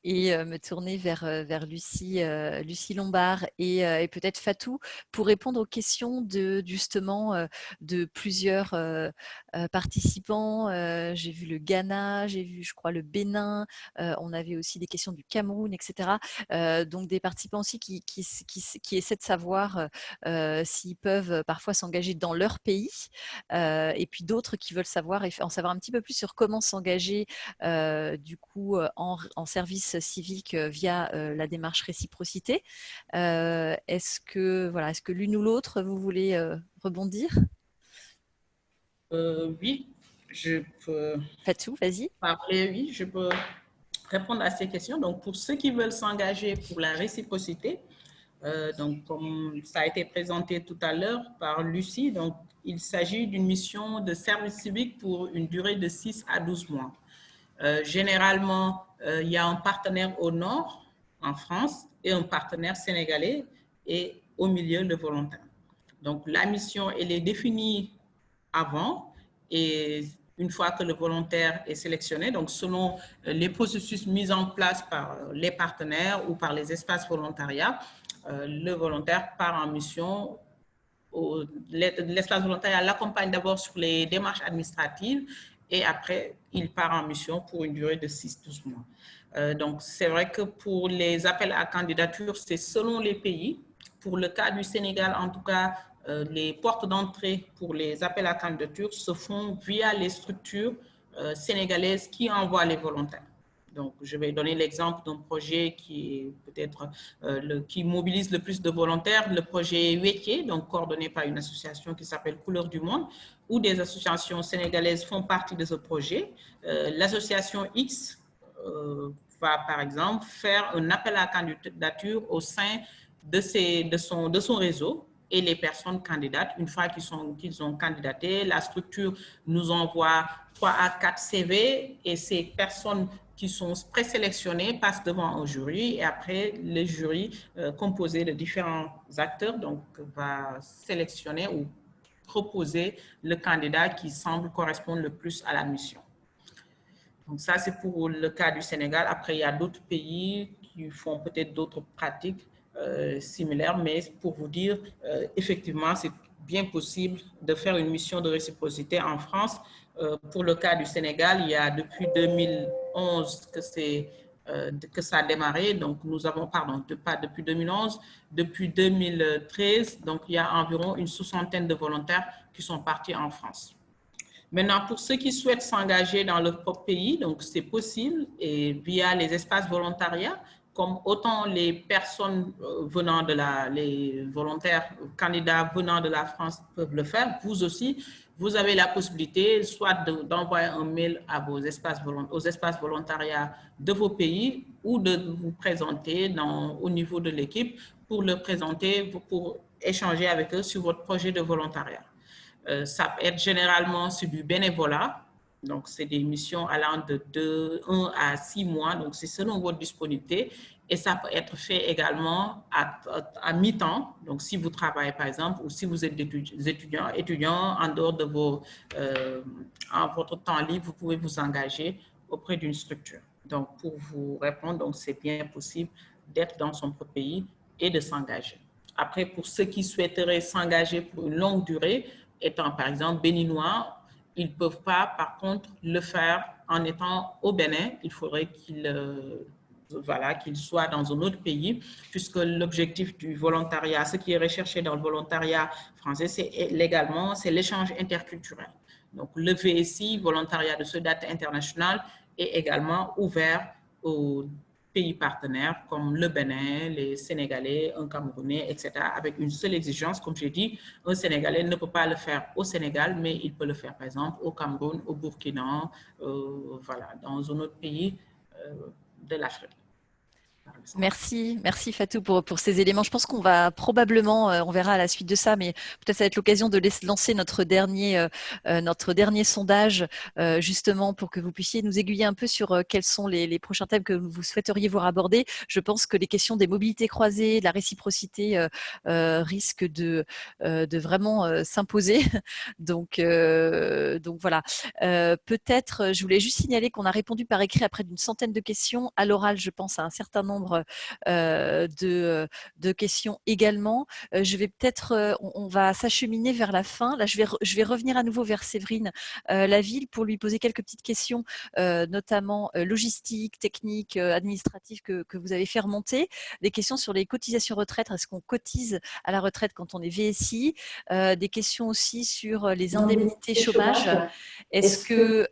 et me tourner vers Lucie Lombard et peut-être Fatou pour répondre aux questions justement de plusieurs participants. J'ai vu le Ghana, j'ai vu, je crois, le Bénin. On avait aussi des questions du Cameroun, etc. Donc des participants aussi qui essaient de savoir s'ils peuvent parfois s'engager dans leur pays, et puis d'autres qui veulent en savoir un petit peu plus sur comment s'engager du coup en service civique via la démarche réciprocité. Est-ce que l'une ou l'autre, vous voulez rebondir? Oui, je peux. Fatou, vas-y. Oui, je peux répondre à ces questions. Donc, pour ceux qui veulent s'engager pour la réciprocité, donc comme ça a été présenté tout à l'heure par Lucie, donc il s'agit d'une mission de service civique pour une durée de 6 à 12 mois. Généralement, il y a un partenaire au nord, en France, et un partenaire sénégalais et au milieu, le volontaire. Donc, la mission, elle est définie avant et une fois que le volontaire est sélectionné, donc selon les processus mis en place par les partenaires ou par les espaces volontariat, le volontaire part en mission. L'espace volontariat l'accompagne d'abord sur les démarches administratives et après, il part en mission pour une durée de 6-12 mois. Donc, c'est vrai que pour les appels à candidature, c'est selon les pays. Pour le cas du Sénégal, en tout cas, les portes d'entrée pour les appels à candidature se font via les structures sénégalaises qui envoient les volontaires. Donc, je vais donner l'exemple d'un projet qui est peut-être qui mobilise le plus de volontaires, le projet Wétier, donc coordonné par une association qui s'appelle Couleurs du Monde, où des associations sénégalaises font partie de ce projet. L'association X va, par exemple, faire un appel à candidature au sein de son réseau. Et les personnes candidates, une fois qu'ils ont candidaté, la structure nous envoie 3 à 4 CV et ces personnes qui sont présélectionnées passent devant un jury et après le jury composé de différents acteurs donc, va sélectionner ou proposer le candidat qui semble correspondre le plus à la mission. Donc ça, c'est pour le cas du Sénégal. Après, il y a d'autres pays qui font peut-être d'autres pratiques similaires, mais pour vous dire, effectivement, c'est bien possible de faire une mission de réciprocité en France. Pour le cas du Sénégal, il y a depuis 2011 que ça a démarré. Donc, nous avons, pardon, pas depuis 2011, depuis 2013, donc il y a environ une soixantaine de volontaires qui sont partis en France. Maintenant, pour ceux qui souhaitent s'engager dans leur propre pays, donc c'est possible et via les espaces volontariats, comme autant les personnes venant de les volontaires candidats venant de la France peuvent le faire, vous aussi, vous avez la possibilité soit d'envoyer un mail à aux espaces volontariats de vos pays ou de vous présenter au niveau de l'équipe pour le présenter, pour échanger avec eux sur votre projet de volontariat. Ça peut être généralement sur du bénévolat. Donc, c'est des missions allant de 1 à 6 mois. Donc, c'est selon votre disponibilité. Et ça peut être fait également à mi-temps. Donc, si vous travaillez, par exemple, ou si vous êtes étudiants en dehors de en votre temps libre, vous pouvez vous engager auprès d'une structure. Donc, pour vous répondre, donc c'est bien possible d'être dans son propre pays et de s'engager. Après, pour ceux qui souhaiteraient s'engager pour une longue durée, étant par exemple béninois, ils ne peuvent pas par contre le faire en étant au Bénin. Il faudrait qu'ils soient dans un autre pays, puisque l'objectif du volontariat, ce qui est recherché dans le volontariat français, c'est légalement, c'est l'échange interculturel. Donc le VSI, volontariat de solidarité internationale, est également ouvert aux pays partenaires comme le Bénin, les Sénégalais, un Camerounais, etc. avec une seule exigence, comme j'ai dit, un Sénégalais ne peut pas le faire au Sénégal, mais il peut le faire par exemple au Cameroun, au Burkina, dans un autre pays de l'Afrique. Merci Fatou pour ces éléments. Je pense qu'on va probablement, on verra à la suite de ça, mais peut-être ça va être l'occasion de lancer notre dernier sondage justement pour que vous puissiez nous aiguiller un peu sur quels sont les prochains thèmes que vous souhaiteriez voir abordés. Je pense que les questions des mobilités croisées, de la réciprocité risquent de vraiment s'imposer. Donc voilà. Peut-être, je voulais juste signaler qu'on a répondu par écrit à près d'une centaine de questions. À l'oral, je pense à un certain nombre de questions également. Je vais peut-être, on va s'acheminer vers la fin. Là, je vais revenir à nouveau vers Séverine Laville pour lui poser quelques petites questions, notamment logistiques, techniques, administratives que vous avez fait remonter. Des questions sur les cotisations retraite. Est-ce qu'on cotise à la retraite quand on est VSI? Des questions aussi sur les indemnités chômage. Est-ce que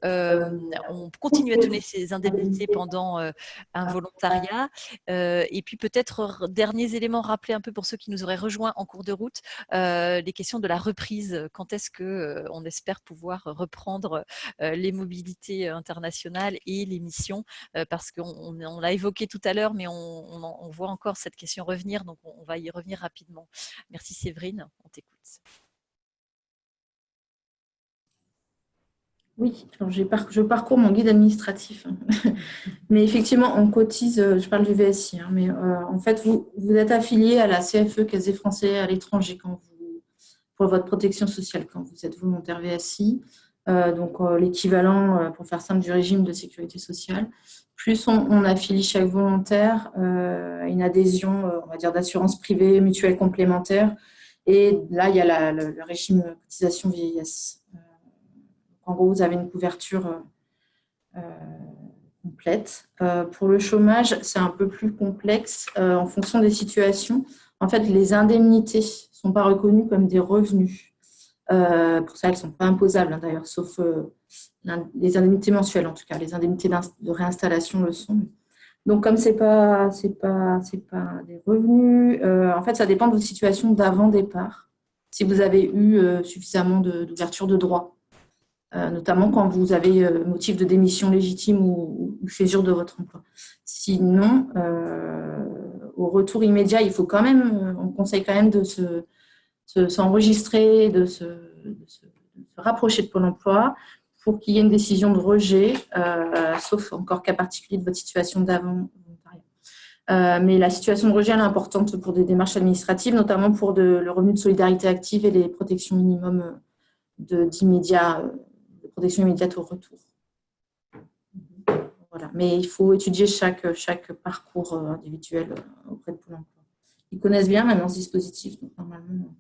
on continue à donner ces indemnités pendant un volontariat? Et puis peut-être, derniers éléments, rappeler un peu pour ceux qui nous auraient rejoints en cours de route, les questions de la reprise. Quand est-ce qu'on espère pouvoir reprendre les mobilités internationales et les missions, parce qu'on l'a évoqué tout à l'heure, mais on voit encore cette question revenir, donc on va y revenir rapidement. Merci Séverine, on t'écoute. Oui, alors je parcours mon guide administratif. Mais effectivement, on cotise, je parle du VSI, hein, mais en fait, vous êtes affilié à la CFE, Caisse des Français à l'étranger, pour votre protection sociale, quand vous êtes volontaire VSI. Donc, l'équivalent, pour faire simple, du régime de sécurité sociale. Plus on affilie chaque volontaire à une adhésion, on va dire, d'assurance privée, mutuelle complémentaire. Et là, il y a le régime cotisation vieillesse. En gros, vous avez une couverture complète. Pour le chômage, c'est un peu plus complexe en fonction des situations. En fait, les indemnités ne sont pas reconnues comme des revenus. Pour ça, elles ne sont pas imposables, hein, d'ailleurs, sauf les indemnités mensuelles, en tout cas. Les indemnités de réinstallation le sont. Donc, comme c'est pas des revenus, en fait, ça dépend de votre situation d'avant départ. Si vous avez eu suffisamment d'ouverture de droit. Notamment quand vous avez motif de démission légitime ou césure de votre emploi. Sinon, au retour immédiat, il faut quand même, on conseille quand même de s'enregistrer, de se rapprocher de Pôle emploi pour qu'il y ait une décision de rejet, sauf encore cas particulier de votre situation d'avant. Mais la situation de rejet elle est importante pour des démarches administratives, notamment pour le revenu de solidarité active et les protections minimum d'immédiat. Protection immédiate au retour. Voilà. Mais il faut étudier chaque parcours individuel auprès de Pôle emploi. Ils connaissent bien maintenant ce dispositif, donc normalement,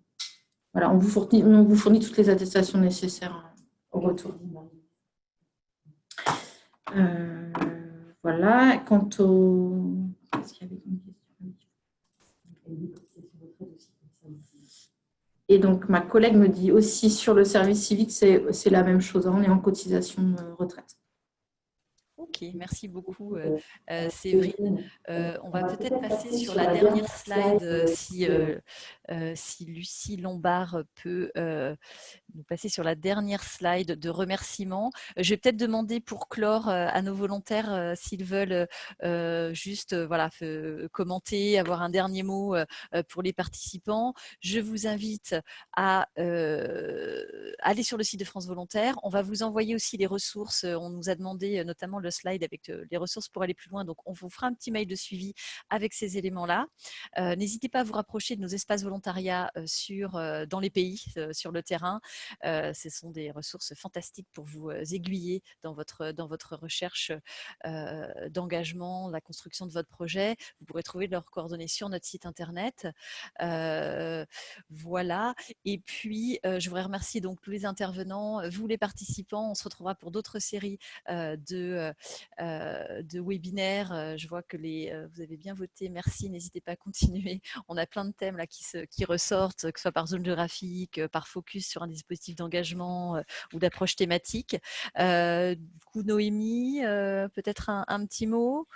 voilà, on vous fournit toutes les attestations nécessaires au retour. Voilà. Quant au... Qu'est-ce qu'il y avait comme question? Et donc, ma collègue me dit aussi sur le service civique, c'est la même chose. On est en cotisation retraite. Ok, merci beaucoup Séverine. On va peut-être passer sur la dernière slide si Lucie Lombard peut nous passer sur la dernière slide de remerciements. Je vais peut-être demander pour clore à nos volontaires s'ils veulent juste commenter, avoir un dernier mot pour les participants. Je vous invite à aller sur le site de France Volontaire. On va vous envoyer aussi les ressources. On nous a demandé notamment le slide avec les ressources pour aller plus loin. Donc, on vous fera un petit mail de suivi avec ces éléments-là. N'hésitez pas à vous rapprocher de nos espaces volontariat dans les pays, sur le terrain. Ce sont des ressources fantastiques pour vous aiguiller dans votre recherche d'engagement, la construction de votre projet. Vous pourrez trouver leurs coordonnées sur notre site internet. Voilà. Et puis, je voudrais remercier donc tous les intervenants, vous les participants. On se retrouvera pour d'autres séries de webinaires. Je vois que vous avez bien voté. Merci. N'hésitez pas à continuer. On a plein de thèmes là qui ressortent, que ce soit par zone géographique, par focus sur un dispositif d'engagement ou d'approche thématique. Du coup, Noémie, peut-être un petit mot?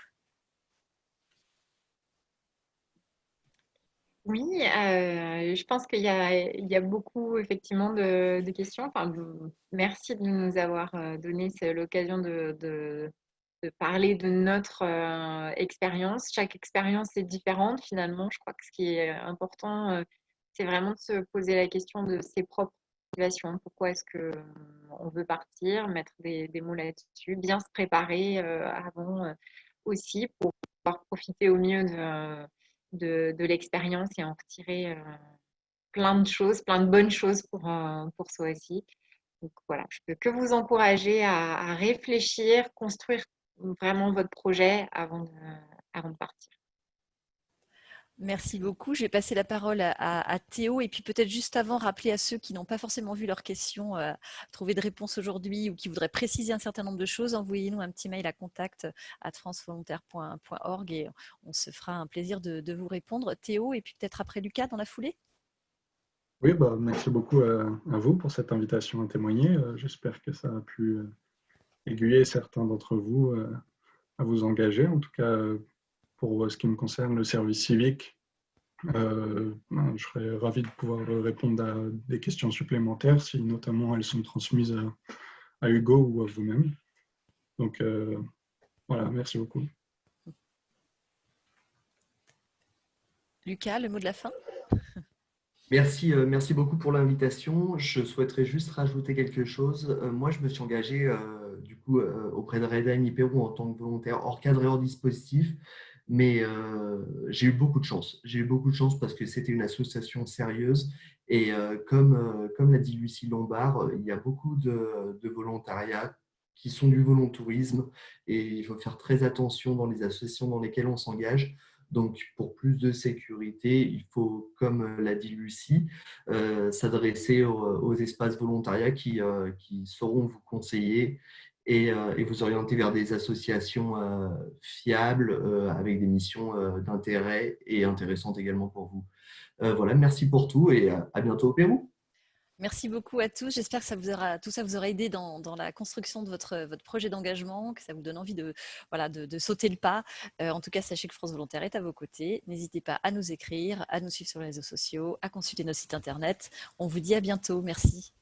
Oui, je pense qu'il y a beaucoup effectivement de questions. Enfin, merci de nous avoir donné l'occasion de parler de notre expérience. Chaque expérience est différente finalement. Je crois que ce qui est important, c'est vraiment de se poser la question de ses propres motivations. Pourquoi est-ce qu'on veut partir, mettre des mots là-dessus, bien se préparer avant aussi pour pouvoir profiter au mieux de l'expérience et en retirer plein de choses, plein de bonnes choses pour soi aussi. Donc voilà, je peux que vous encourager à réfléchir, construire vraiment votre projet avant de partir. Merci beaucoup. Je vais passer la parole à Théo et puis peut-être juste avant, rappeler à ceux qui n'ont pas forcément vu leurs questions, trouver de réponse aujourd'hui ou qui voudraient préciser un certain nombre de choses, envoyez-nous un petit mail à contact@francevolontaire.org et on se fera un plaisir de vous répondre. Théo et puis peut-être après Lucas dans la foulée. Oui, merci beaucoup à vous pour cette invitation à témoigner. J'espère que ça a pu aiguiller certains d'entre vous à vous engager. En tout cas, pour ce qui me concerne, le service civique, je serais ravi de pouvoir répondre à des questions supplémentaires si notamment elles sont transmises à Hugo ou à vous-même. Donc voilà, merci beaucoup. Lucas, le mot de la fin? Merci beaucoup pour l'invitation. Je souhaiterais juste rajouter quelque chose. Moi, je me suis engagé du coup auprès de Reda Pérou en tant que volontaire hors cadre et hors dispositif, mais j'ai eu beaucoup de chance. J'ai eu beaucoup de chance parce que c'était une association sérieuse et comme l'a dit Lucie Lombard, il y a beaucoup de volontariat qui sont du volontourisme et il faut faire très attention dans les associations dans lesquelles on s'engage. Donc, pour plus de sécurité, il faut, comme l'a dit Lucie, s'adresser aux espaces volontariat qui sauront vous conseiller et vous orienter vers des associations fiables avec des missions d'intérêt et intéressantes également pour vous. Voilà, merci pour tout et à bientôt au Pérou. Merci beaucoup à tous. J'espère que tout ça vous aura aidé dans la construction de votre projet d'engagement, que ça vous donne envie de sauter le pas. En tout cas, sachez que France Volontaire est à vos côtés. N'hésitez pas à nous écrire, à nous suivre sur les réseaux sociaux, à consulter notre site internet. On vous dit à bientôt. Merci.